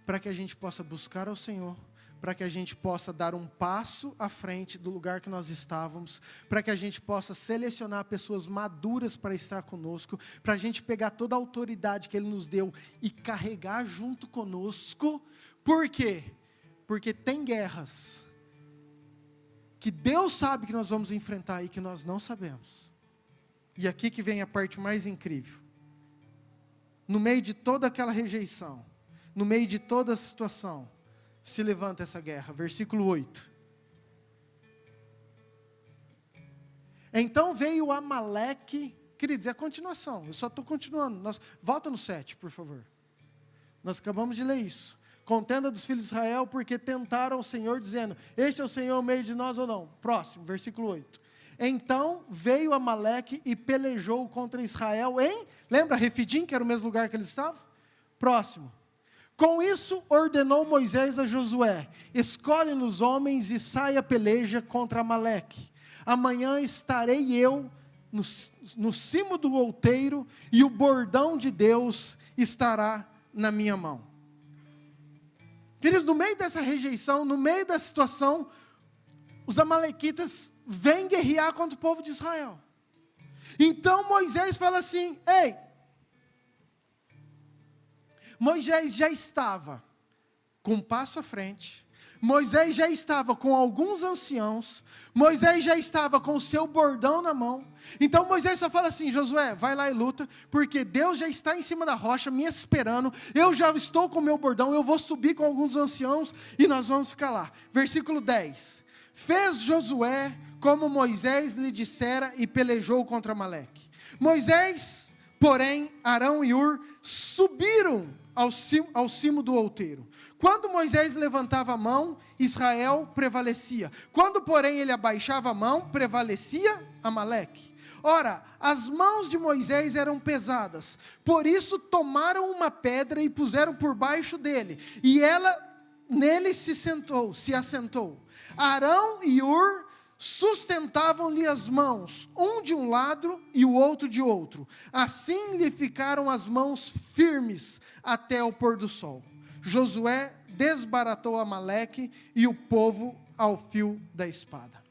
para que a gente possa buscar ao Senhor, para que a gente possa dar um passo à frente do lugar que nós estávamos, para que a gente possa selecionar pessoas maduras para estar conosco, para a gente pegar toda a autoridade que Ele nos deu e carregar junto conosco. Por quê? Porque tem guerras que Deus sabe que nós vamos enfrentar e que nós não sabemos. E aqui que vem a parte mais incrível. No meio de toda aquela rejeição, no meio de toda a situação, se levanta essa guerra. Versículo 8. Então veio Amaleque. Queridos, é a continuação. Eu só estou continuando. Volta no 7, por favor. Nós acabamos de ler isso. Contenda dos filhos de Israel, porque tentaram o Senhor, dizendo, este é o Senhor no meio de nós ou não? Próximo, versículo 8. Então veio Amaleque e pelejou contra Israel em... Lembra Refidim, que era o mesmo lugar que eles estavam? Próximo. Com isso ordenou Moisés a Josué, escolhe-nos homens e saia a peleja contra Amaleque. Amanhã estarei eu no cimo do outeiro e o bordão de Deus estará na minha mão. Queridos, no meio dessa rejeição, no meio da situação, os amalequitas vêm guerrear contra o povo de Israel. Então Moisés fala assim: ei, Moisés já estava com um passo à frente, Moisés já estava com alguns anciãos, Moisés já estava com o seu bordão na mão. Então Moisés só fala assim: Josué, vai lá e luta, porque Deus já está em cima da rocha me esperando, eu já estou com o meu bordão, eu vou subir com alguns anciãos e nós vamos ficar lá. Versículo 10, fez Josué como Moisés lhe dissera e pelejou contra Amaleque. Moisés, porém, Arão e Hur subiram ao cimo do outeiro. Quando Moisés levantava a mão, Israel prevalecia. Quando, porém, ele abaixava a mão, prevalecia Amaleque. Ora, as mãos de Moisés eram pesadas, por isso tomaram uma pedra e puseram por baixo dele, e ela nele se assentou. Arão e Hur sustentavam-lhe as mãos, um de um lado e o outro de outro. Assim lhe ficaram as mãos firmes até o pôr do sol. Josué desbaratou Amaleque e o povo ao fio da espada.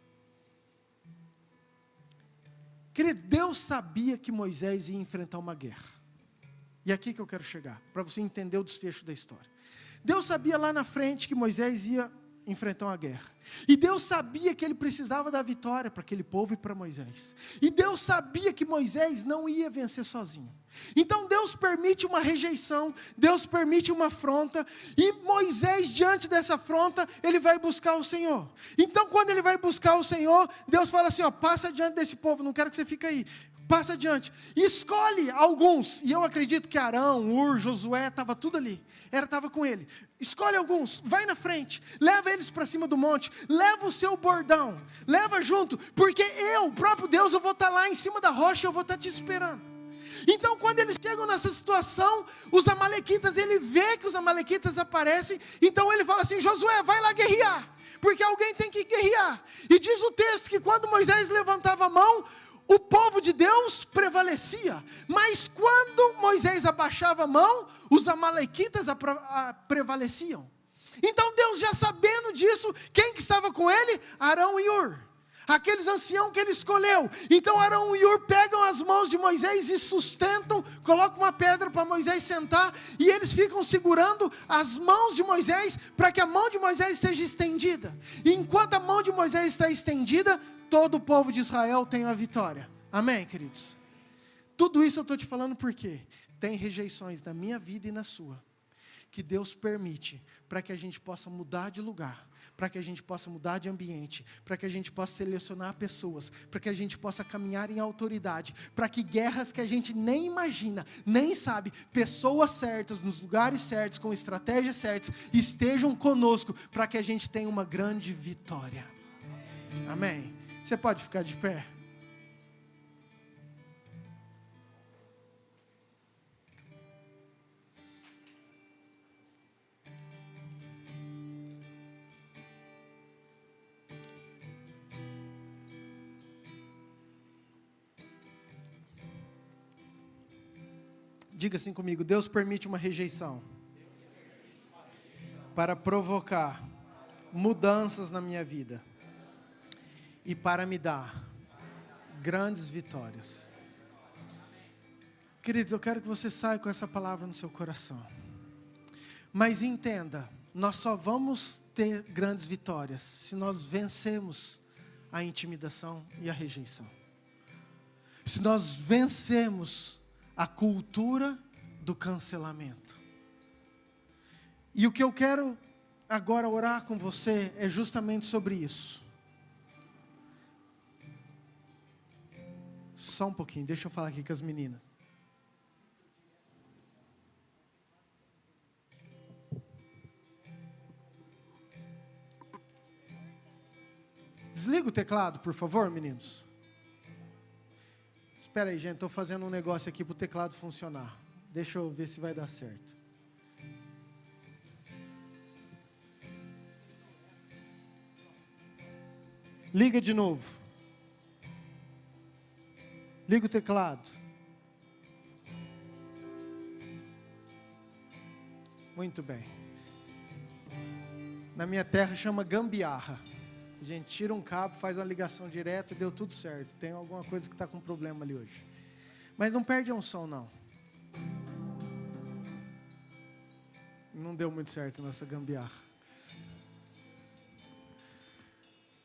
Querido, Deus sabia que Moisés ia enfrentar uma guerra. E é aqui que eu quero chegar, para você entender o desfecho da história. Deus sabia lá na frente que Moisés ia enfrentar uma guerra. E Deus sabia que ele precisava da vitória para aquele povo e para Moisés. E Deus sabia que Moisés não ia vencer sozinho. Então Deus permite uma rejeição, Deus permite uma afronta, e Moisés, diante dessa afronta, ele vai buscar o Senhor. Então quando ele vai buscar o Senhor, Deus fala assim: ó, passa diante desse povo, não quero que você fique aí. Passa adiante, escolhe alguns, e eu acredito que Arão, Hur, Josué, estava tudo ali, estava com ele. Escolhe alguns, vai na frente, leva eles para cima do monte, leva o seu bordão, leva junto, porque eu, o próprio Deus, eu vou estar lá em cima da rocha, eu vou estar te esperando. Então quando eles chegam nessa situação, os amalequitas, ele vê que os amalequitas aparecem, então ele fala assim: Josué, vai lá guerrear, porque alguém tem que guerrear. E diz o texto que quando Moisés levantava a mão, o povo de Deus prevalecia, mas quando Moisés abaixava a mão, os amalequitas prevaleciam. Então Deus, já sabendo disso, quem que estava com ele? Arão e Hur, aqueles anciãos que ele escolheu. Então Arão e Hur pegam as mãos de Moisés e sustentam, colocam uma pedra para Moisés sentar, e eles ficam segurando as mãos de Moisés, para que a mão de Moisés esteja estendida. E enquanto a mão de Moisés está estendida, todo o povo de Israel tem a vitória. Amém, queridos? Tudo isso eu estou te falando porque tem rejeições na minha vida e na sua, que Deus permite para que a gente possa mudar de lugar, para que a gente possa mudar de ambiente, para que a gente possa selecionar pessoas, para que a gente possa caminhar em autoridade, para que guerras que a gente nem imagina, nem sabe, pessoas certas, nos lugares certos, com estratégias certas, estejam conosco, para que a gente tenha uma grande vitória. Amém? Você pode ficar de pé? Diga assim comigo: Deus permite uma rejeição para provocar mudanças na minha vida e para me dar grandes vitórias. Queridos, eu quero que você saia com essa palavra no seu coração. Mas entenda, nós só vamos ter grandes vitórias se nós vencermos a intimidação e a rejeição. Se nós vencermos a cultura do cancelamento. E o que eu quero agora orar com você é justamente sobre isso. Só um pouquinho, deixa eu falar aqui com as meninas. Desliga o teclado, por favor, meninos. Espera aí, gente, estou fazendo um negócio aqui para o teclado funcionar. Deixa eu ver se vai dar certo. Liga de novo. Liga o teclado. Muito bem. Na minha terra chama gambiarra. A gente tira um cabo, faz uma ligação direta, deu tudo certo. Tem alguma coisa que está com problema ali hoje. Mas não perde a unção, não. Não deu muito certo nessa gambiarra.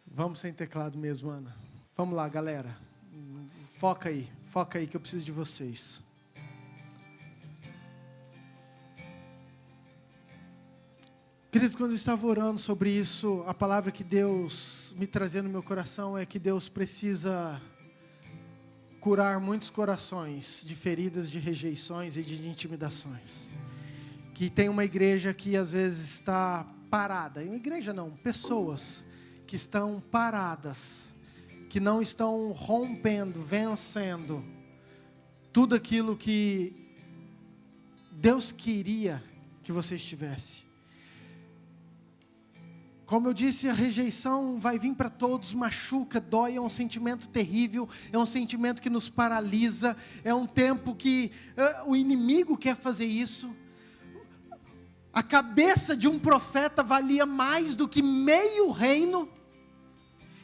Vamos sem teclado mesmo, Ana. Vamos lá, galera. Foca aí que eu preciso de vocês. Queridos, quando eu estava orando sobre isso, a palavra que Deus me trazia no meu coração é que Deus precisa curar muitos corações de feridas, de rejeições e de intimidações. Que tem uma igreja que às vezes está parada. Uma igreja não, pessoas que estão paradas, que não estão rompendo, vencendo tudo aquilo que Deus queria que você estivesse. Como eu disse, a rejeição vai vir para todos, machuca, dói, é um sentimento terrível, é um sentimento que nos paralisa, é um tempo que o inimigo quer fazer isso. A cabeça de um profeta valia mais do que meio reino.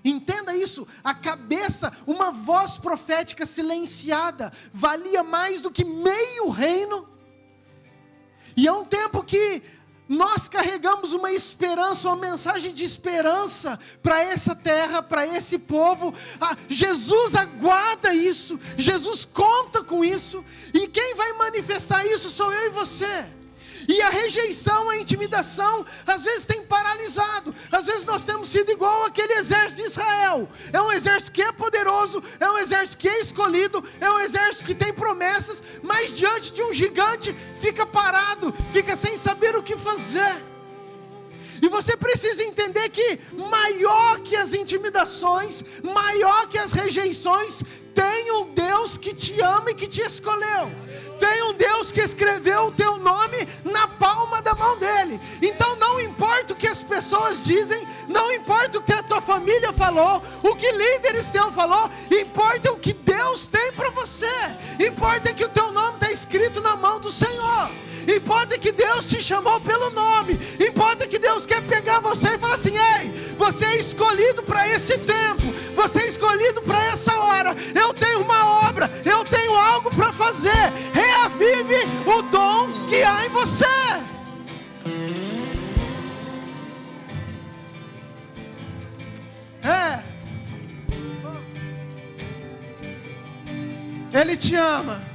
Entenda isso, a cabeça, uma voz profética silenciada, valia mais do que meio reino. E é um tempo que nós carregamos uma esperança, uma mensagem de esperança para essa terra, para esse povo. Jesus aguarda isso, Jesus conta com isso, e quem vai manifestar isso sou eu e você. E a rejeição, a intimidação, às vezes tem paralisado. Às vezes nós temos sido igual aquele exército de Israel. É um exército que é poderoso, é um exército que é escolhido, é um exército que tem promessas, mas diante de um gigante fica parado, fica sem saber o que fazer. E você precisa entender que maior que as intimidações, maior que as rejeições, tem um Deus que te ama e que te escolheu. Tem um Deus que escreveu o teu nome na palma da mão dele. Então não importa o que as pessoas dizem, não importa o que a tua família falou, o que líderes teus falou, importa o que Deus tem para você. Importa que o teu nome está escrito na mão do Senhor. Importa que Deus te chamou pelo nome. Importa que Deus quer pegar você e falar assim: ei, você é escolhido para esse tempo, você é escolhido para essa hora. Eu tenho uma obra, eu tenho algo para fazer. Reavive o dom que há em você. Ele te ama.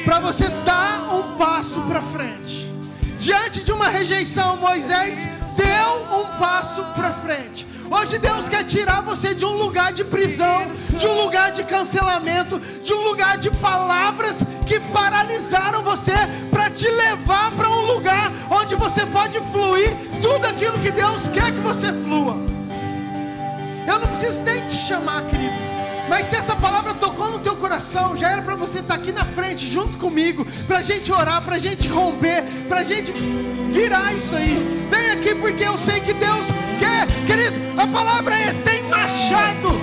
Para você dar um passo para frente. Diante de uma rejeição, Moisés deu um passo para frente. Hoje Deus quer tirar você de um lugar de prisão, de um lugar de cancelamento, de um lugar de palavras que paralisaram você, para te levar para um lugar onde você pode fluir tudo aquilo que Deus quer que você flua. Eu não preciso nem te chamar, querido. Mas se essa palavra tocou no teu coração, já era para você estar aqui na frente junto comigo, para a gente orar, para a gente romper, para a gente virar isso aí. Vem aqui, porque eu sei que Deus quer. Querido, a palavra é: tem machado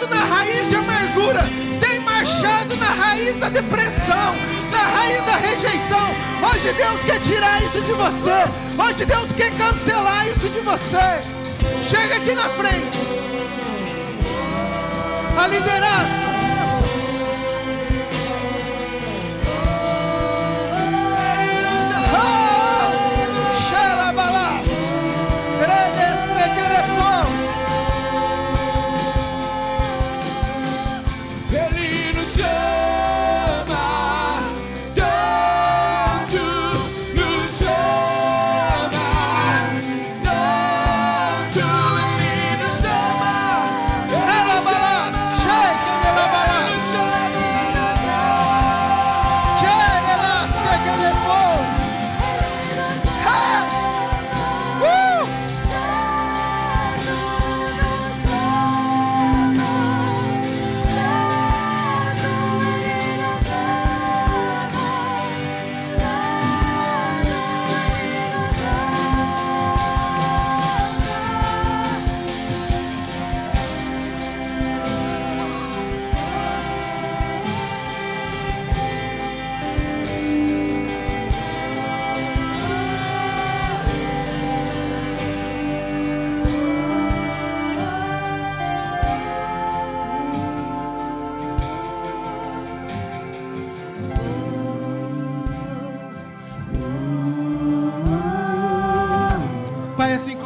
na raiz de amargura, tem machado na raiz da depressão, na raiz da rejeição. Hoje Deus quer tirar isso de você, hoje Deus quer cancelar isso de você. Chega aqui na frente. A liderança. Ele nos ama, tanto nos ama, tanto Ele nos ama.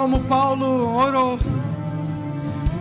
como Paulo orou.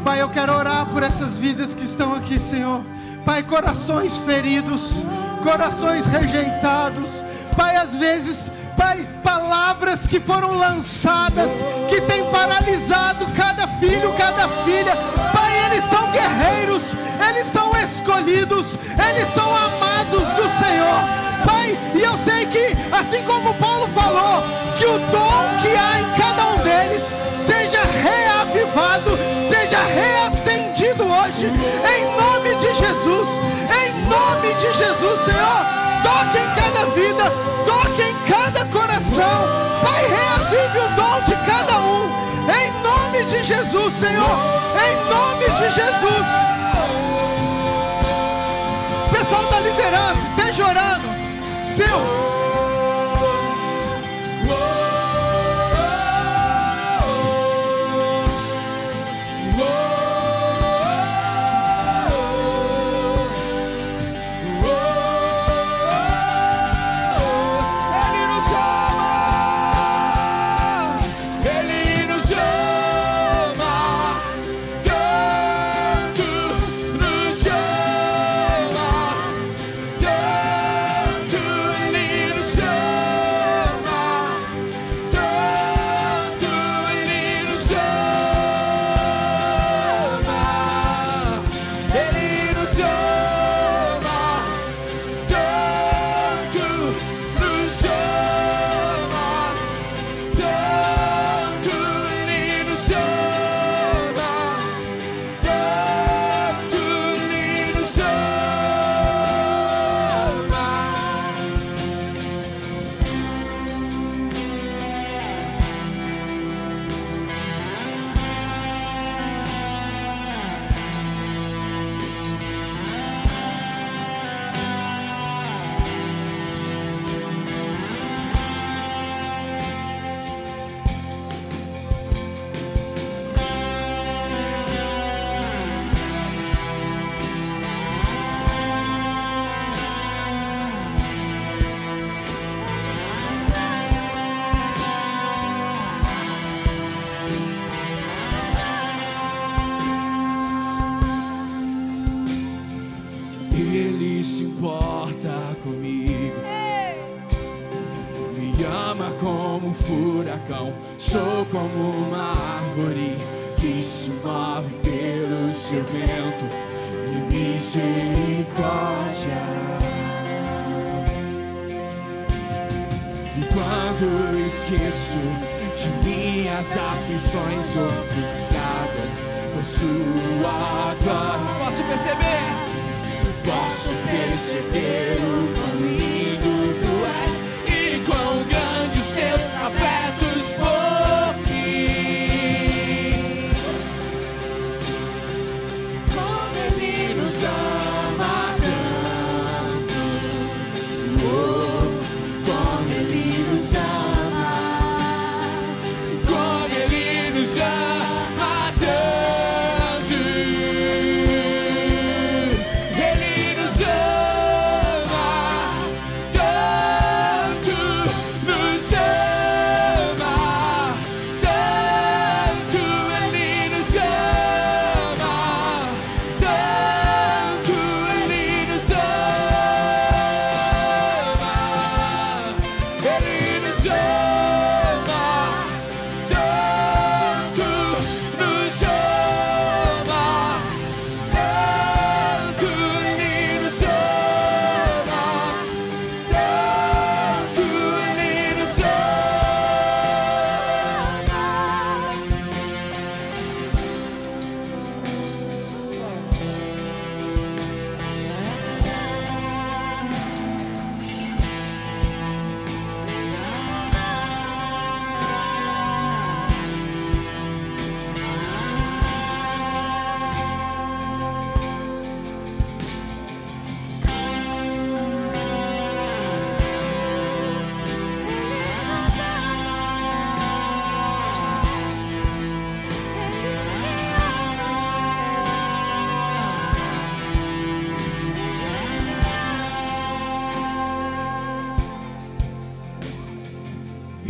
Pai, eu quero orar por essas vidas que estão aqui, Senhor. Pai, corações feridos, corações rejeitados. Pai, às vezes, Pai, palavras que foram lançadas, que tem paralisado cada filho, cada filha. Pai, eles são guerreiros, eles são escolhidos, eles são amados do Senhor. Pai, e eu sei que, assim como Paulo falou, que o dom que há em cada um deles seja reavivado, seja reacendido hoje, em nome de Jesus, em nome de Jesus, Senhor. Toque em cada vida, toque em cada coração. Pai, reavive o dom de cada um, em nome de Jesus, Senhor, em nome de Jesus. Pessoal da liderança, esteja orando. Senhor, Ele se importa comigo, me ama como um furacão, sou como uma árvore que se move pelo seu vento de misericórdia. Enquanto esqueço de minhas aflições ofuscadas por sua glória. Posso perceber. Posso perceber o quão lindo tu és e quão grande os seus afetos por mim. Como Ele nos ama tanto, Como Ele nos ama, como Ele nos ama tanto. Ele nos ama tanto, nos ama tanto. Ele nos ama tanto, Ele nos ama. Ele nos ama tanto, nos ama tanto. Ele nos ama tanto, Ele nos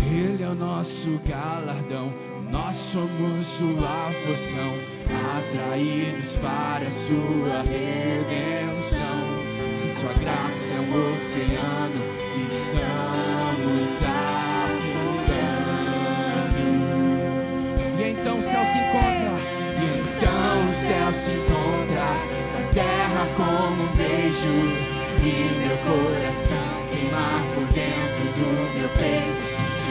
Ele é o nosso galardão, nós somos sua porção, atraídos para a sua redenção. Se sua graça é um oceano, estamos afundando. E então o céu se encontra, na terra como um beijo, e meu coração queima por dentro do meu peito.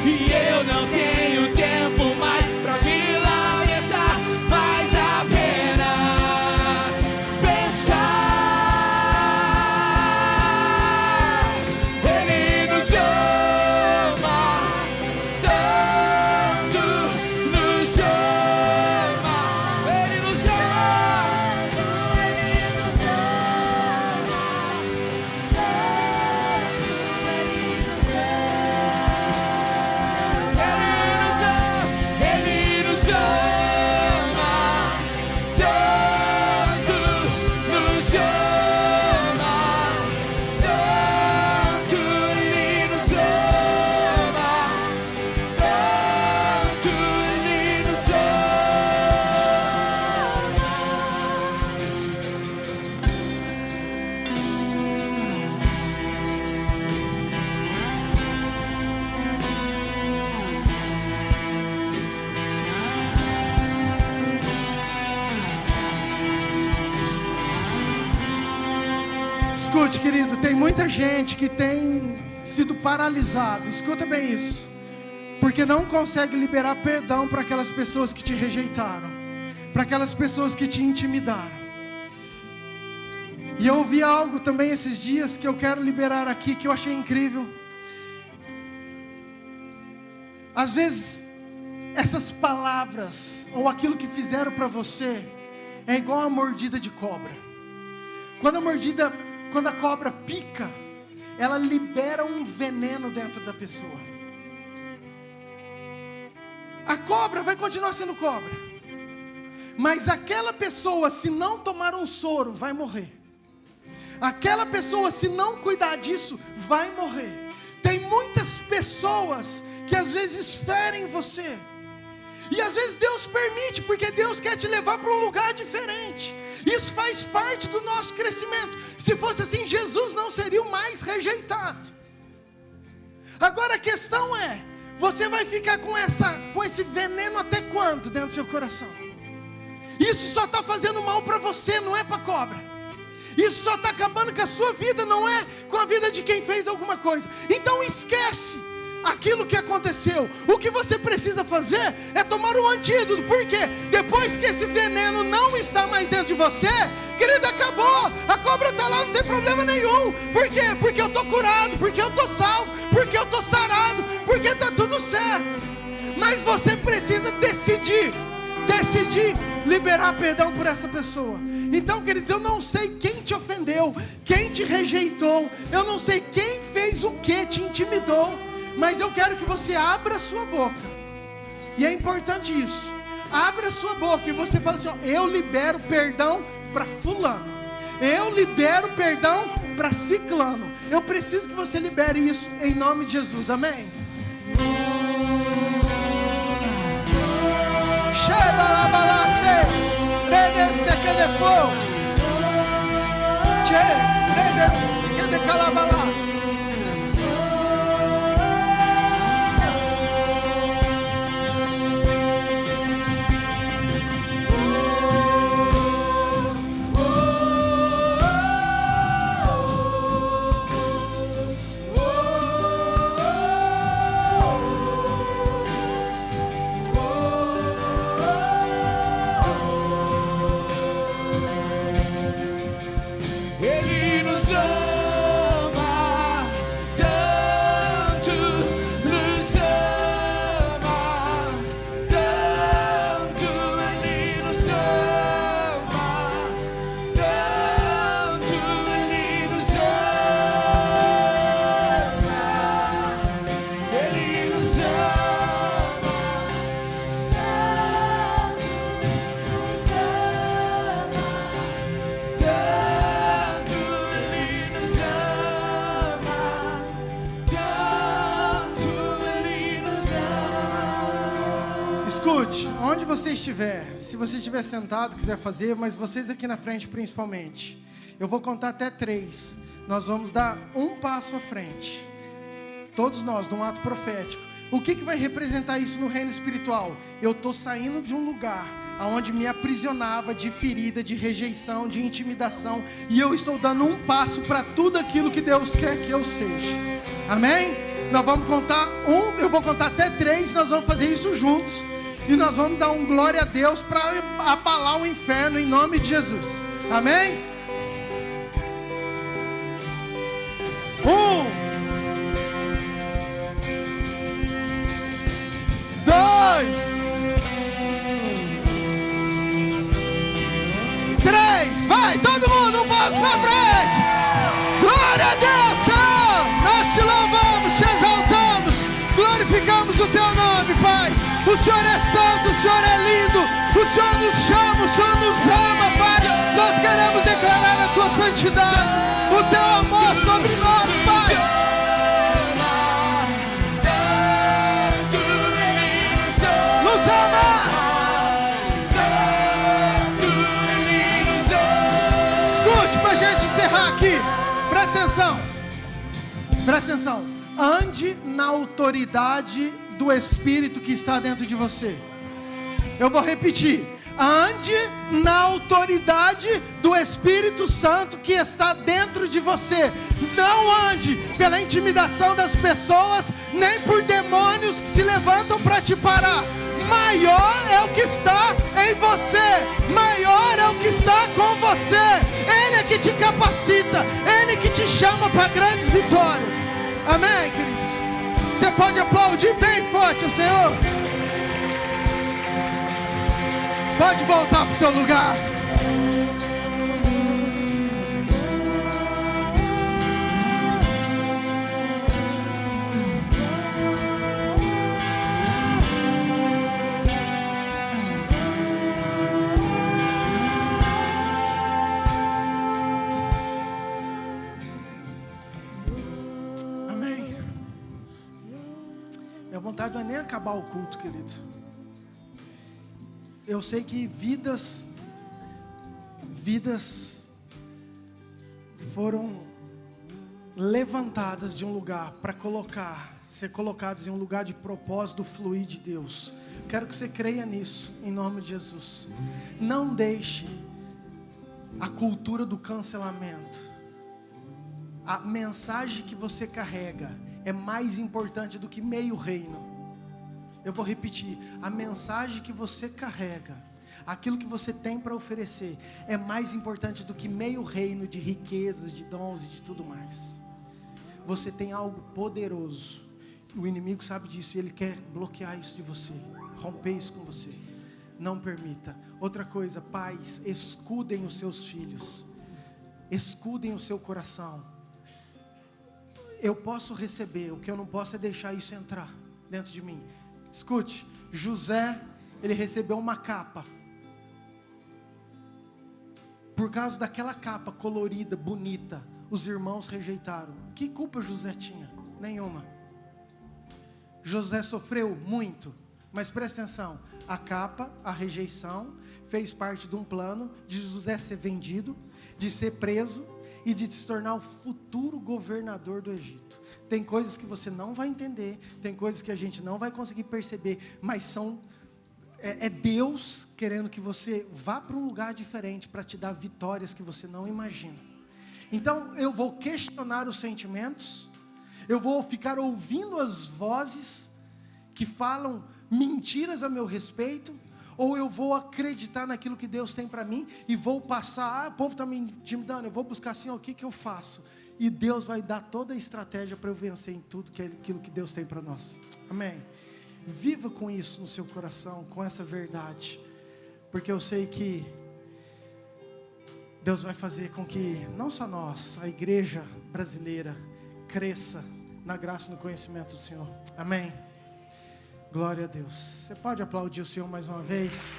E eu não tenho tempo mais pra me lamentar, mas apenas pensar. Ele nos ama tanto, nos ama. Ele nos ama, Ele nos ama tanto, Ele nos Escute, querido, tem muita gente que tem sido paralisado. Escuta bem isso. Porque não consegue liberar perdão para aquelas pessoas que te rejeitaram, para aquelas pessoas que te intimidaram. E eu ouvi algo também esses dias que eu quero liberar aqui, que eu achei incrível. Às vezes, essas palavras, ou aquilo que fizeram para você, é igual a mordida de cobra. Quando a cobra pica, ela libera um veneno dentro da pessoa. A cobra vai continuar sendo cobra, mas aquela pessoa, se não tomar um soro, vai morrer. Aquela pessoa, se não cuidar disso, vai morrer. Tem muitas pessoas que às vezes ferem você, e às vezes Deus permite, porque Deus quer te levar para um lugar diferente. Isso faz parte do nosso crescimento. Se fosse assim, Jesus não seria o mais rejeitado. Agora a questão é, você vai ficar com esse veneno até quando dentro do seu coração? Isso só está fazendo mal para você, não é para a cobra. Isso só está acabando com a sua vida, não é com a vida de quem fez alguma coisa. Então esquece aquilo que aconteceu. O que você precisa fazer é tomar um antídoto. Porque depois que esse veneno não está mais dentro de você, querido, acabou. A cobra está lá, não tem problema nenhum. Por quê? Porque eu estou curado, porque eu estou salvo, porque eu estou sarado, porque está tudo certo. Mas você precisa decidir liberar perdão por essa pessoa. Então, queridos, eu não sei quem te ofendeu, quem te rejeitou, eu não sei quem fez o que te intimidou, mas eu quero que você abra a sua boca. E é importante isso. Abra a sua boca e você fala assim, ó, eu libero perdão para fulano, eu libero perdão para ciclano. Eu preciso que você libere isso em nome de Jesus, amém? Ele nos ama tanto, nos ama tanto. Ele nos ama tanto, Ele nos ama, Ele nos ama Escute, onde você estiver, se você estiver sentado, quiser fazer, mas vocês aqui na frente principalmente, eu vou contar até 3, nós vamos dar um passo à frente, todos nós, num ato profético. O que vai representar isso no reino espiritual? Eu estou saindo de um lugar onde me aprisionava de ferida, de rejeição, de intimidação, e eu estou dando um passo para tudo aquilo que Deus quer que eu seja, amém? Nós vamos contar eu vou contar até 3, nós vamos fazer isso juntos, e nós vamos dar um glória a Deus para abalar o inferno em nome de Jesus, amém? 1, 2, 3, vai, todo mundo, um passo para frente. Glória a Deus, Senhor, nós te louvamos, te exaltamos, glorificamos o teu nome, Pai. O Senhor é santo, o Senhor é lindo, o Senhor nos chama, o Senhor nos ama, Pai. Nós queremos declarar a tua santidade, o teu amor sobre nós, Pai. Nos ama. Escute pra gente encerrar aqui. Presta atenção. Presta atenção. Ande na autoridade do Espírito que está dentro de você. Eu vou repetir. Ande na autoridade do Espírito Santo que está dentro de você. Não ande pela intimidação das pessoas, nem por demônios que se levantam para te parar. Maior é o que está em você, maior é o que está com você. Ele é que te capacita, Ele que te chama para grandes vitórias. Amém, queridos? Você pode aplaudir bem forte ao Senhor. Pode voltar para o seu lugar. Amém. Minha vontade não é nem acabar o culto, querido. Eu sei que vidas foram levantadas de um lugar para ser colocadas em um lugar de propósito do fluir de Deus. Quero que você creia nisso, em nome de Jesus. Não deixe a cultura do cancelamento. A mensagem que você carrega é mais importante do que meio reino. Eu vou repetir, a mensagem que você carrega, aquilo que você tem para oferecer é mais importante do que meio reino de riquezas, de dons e de tudo mais. Você tem algo poderoso. O inimigo sabe disso e ele quer bloquear isso de você, romper isso com você. Não permita. Outra coisa, pais, escudem os seus filhos. Escudem o seu coração. Eu posso receber, o que eu não posso é deixar isso entrar dentro de mim. Escute, José, ele recebeu uma capa. Por causa daquela capa colorida, bonita, os irmãos rejeitaram. Que culpa José tinha? Nenhuma. José sofreu muito, mas presta atenção, a capa, a rejeição, fez parte de um plano de José ser vendido, de ser preso e de se tornar o futuro governador do Egito. Tem coisas que você não vai entender, tem coisas que a gente não vai conseguir perceber, mas é Deus querendo que você vá para um lugar diferente, para te dar vitórias que você não imagina. Então eu vou questionar os sentimentos, eu vou ficar ouvindo as vozes que falam mentiras a meu respeito, ou eu vou acreditar naquilo que Deus tem para mim e vou passar, o povo está me intimidando, eu vou buscar assim, o que eu faço? E Deus vai dar toda a estratégia para eu vencer em tudo aquilo que Deus tem para nós. Amém? Viva com isso no seu coração, com essa verdade, porque eu sei que Deus vai fazer com que não só nós, a igreja brasileira, cresça na graça e no conhecimento do Senhor. Amém? Glória a Deus. Você pode aplaudir o Senhor mais uma vez?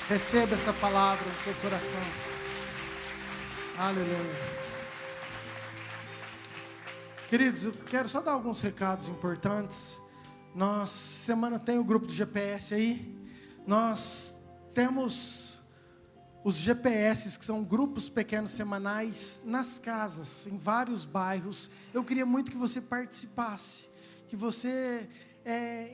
Receba essa palavra no seu coração. Aleluia. Queridos, eu quero só dar alguns recados importantes. Semana tem o grupo do GPS aí. Nós temos os GPS, que são grupos pequenos semanais, nas casas, em vários bairros. Eu queria muito que você participasse, que você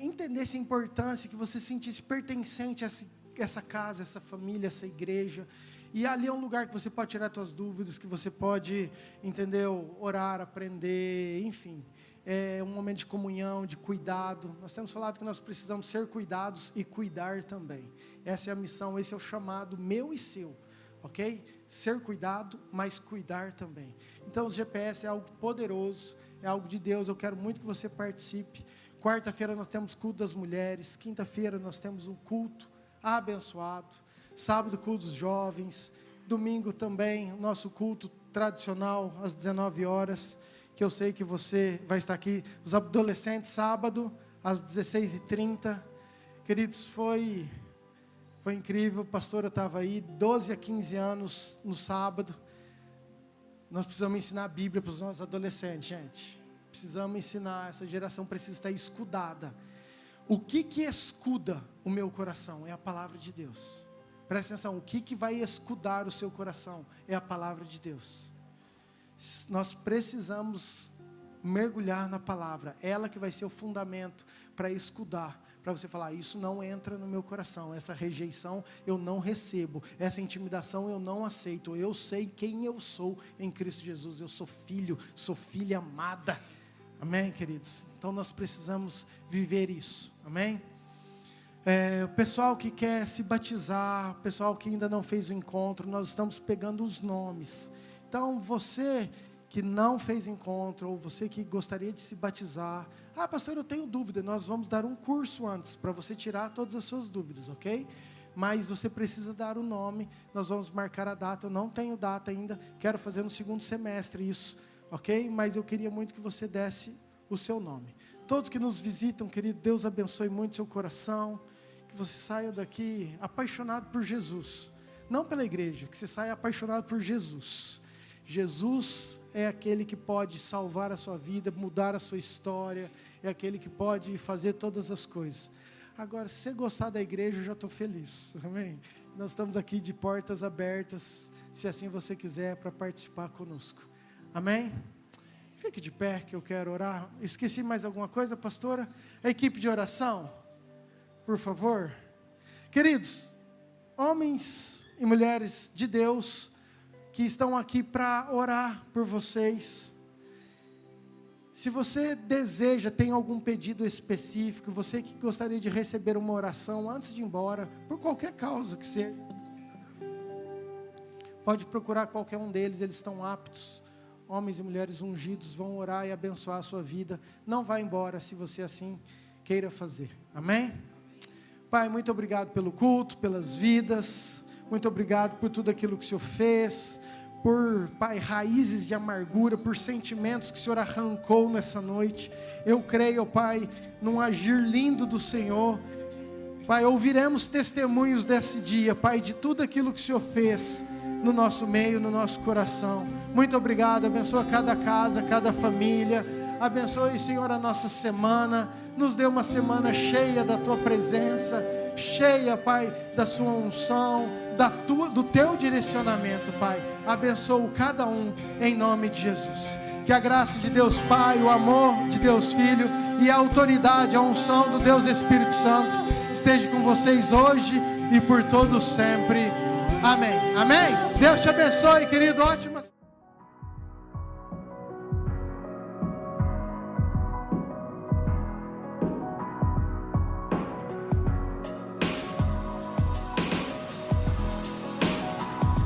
entendesse a importância, que você sentisse pertencente a essa casa, essa família, essa igreja. E ali é um lugar que você pode tirar suas dúvidas, que você pode, entendeu, orar, aprender, enfim. É um momento de comunhão, de cuidado. Nós temos falado que nós precisamos ser cuidados e cuidar também. Essa é a missão, esse é o chamado meu e seu, ok? Ser cuidado, mas cuidar também. Então o GPS é algo poderoso, é algo de Deus. Eu quero muito que você participe. Quarta-feira nós temos culto das mulheres. Quinta-feira nós temos um culto abençoado. Sábado, culto dos jovens. Domingo também, nosso culto tradicional, às 19 horas. Que eu sei que você vai estar aqui. Os adolescentes, sábado, às 16h30. Queridos, foi incrível. A pastora estava aí, 12 a 15 anos no sábado. Nós precisamos ensinar a Bíblia para os nossos adolescentes, gente. Precisamos ensinar, essa geração precisa estar escudada. O que escuda o meu coração? É a palavra de Deus. Presta atenção, o que vai escudar o seu coração? É a palavra de Deus. Nós precisamos mergulhar na palavra, ela que vai ser o fundamento para escudar, para você falar, isso não entra no meu coração, essa rejeição eu não recebo, essa intimidação eu não aceito, eu sei quem eu sou em Cristo Jesus, eu sou filha amada. Amém, queridos? Então nós precisamos viver isso, amém? O pessoal que quer se batizar, o pessoal que ainda não fez o encontro, nós estamos pegando os nomes. Então você que não fez encontro, ou você que gostaria de se batizar, pastor, eu tenho dúvida, nós vamos dar um curso antes, para você tirar todas as suas dúvidas, ok? Mas você precisa dar o nome, nós vamos marcar a data, eu não tenho data ainda, quero fazer no segundo semestre isso, ok? Mas eu queria muito que você desse o seu nome. Todos que nos visitam, querido, Deus abençoe muito seu coração, que você saia daqui apaixonado por Jesus, não pela igreja, que você saia apaixonado por Jesus. Jesus é aquele que pode salvar a sua vida, mudar a sua história, é aquele que pode fazer todas as coisas. Agora, se você gostar da igreja, eu já estou feliz, amém? Nós estamos aqui de portas abertas, se assim você quiser, para participar conosco, amém? Fique de pé que eu quero orar. Esqueci mais alguma coisa, pastora? A equipe de oração, por favor. Queridos, homens e mulheres de Deus, que estão aqui para orar por vocês. Se você deseja, tem algum pedido específico, você que gostaria de receber uma oração antes de ir embora, por qualquer causa que seja, Pode procurar qualquer um deles, eles estão aptos. Homens e mulheres ungidos vão orar e abençoar a sua vida. Não vá embora se você assim queira fazer. Amém? Pai, muito obrigado pelo culto, pelas vidas. Muito obrigado por tudo aquilo que o Senhor fez. Por, Pai, raízes de amargura, por sentimentos que o Senhor arrancou nessa noite. Eu creio, Pai, num agir lindo do Senhor. Pai, ouviremos testemunhos desse dia, Pai, de tudo aquilo que o Senhor fez no nosso meio, no nosso coração. Muito obrigado, abençoa cada casa, cada família. Abençoe, Senhor, a nossa semana. Nos dê uma semana cheia da Tua presença, cheia, Pai, da Sua unção, do Teu direcionamento, Pai. Abençoa cada um, em nome de Jesus. Que a graça de Deus Pai, o amor de Deus Filho e a autoridade, a unção do Deus Espírito Santo esteja com vocês hoje e por todo sempre. Amém. Amém. Deus te abençoe, querido. Ótimas.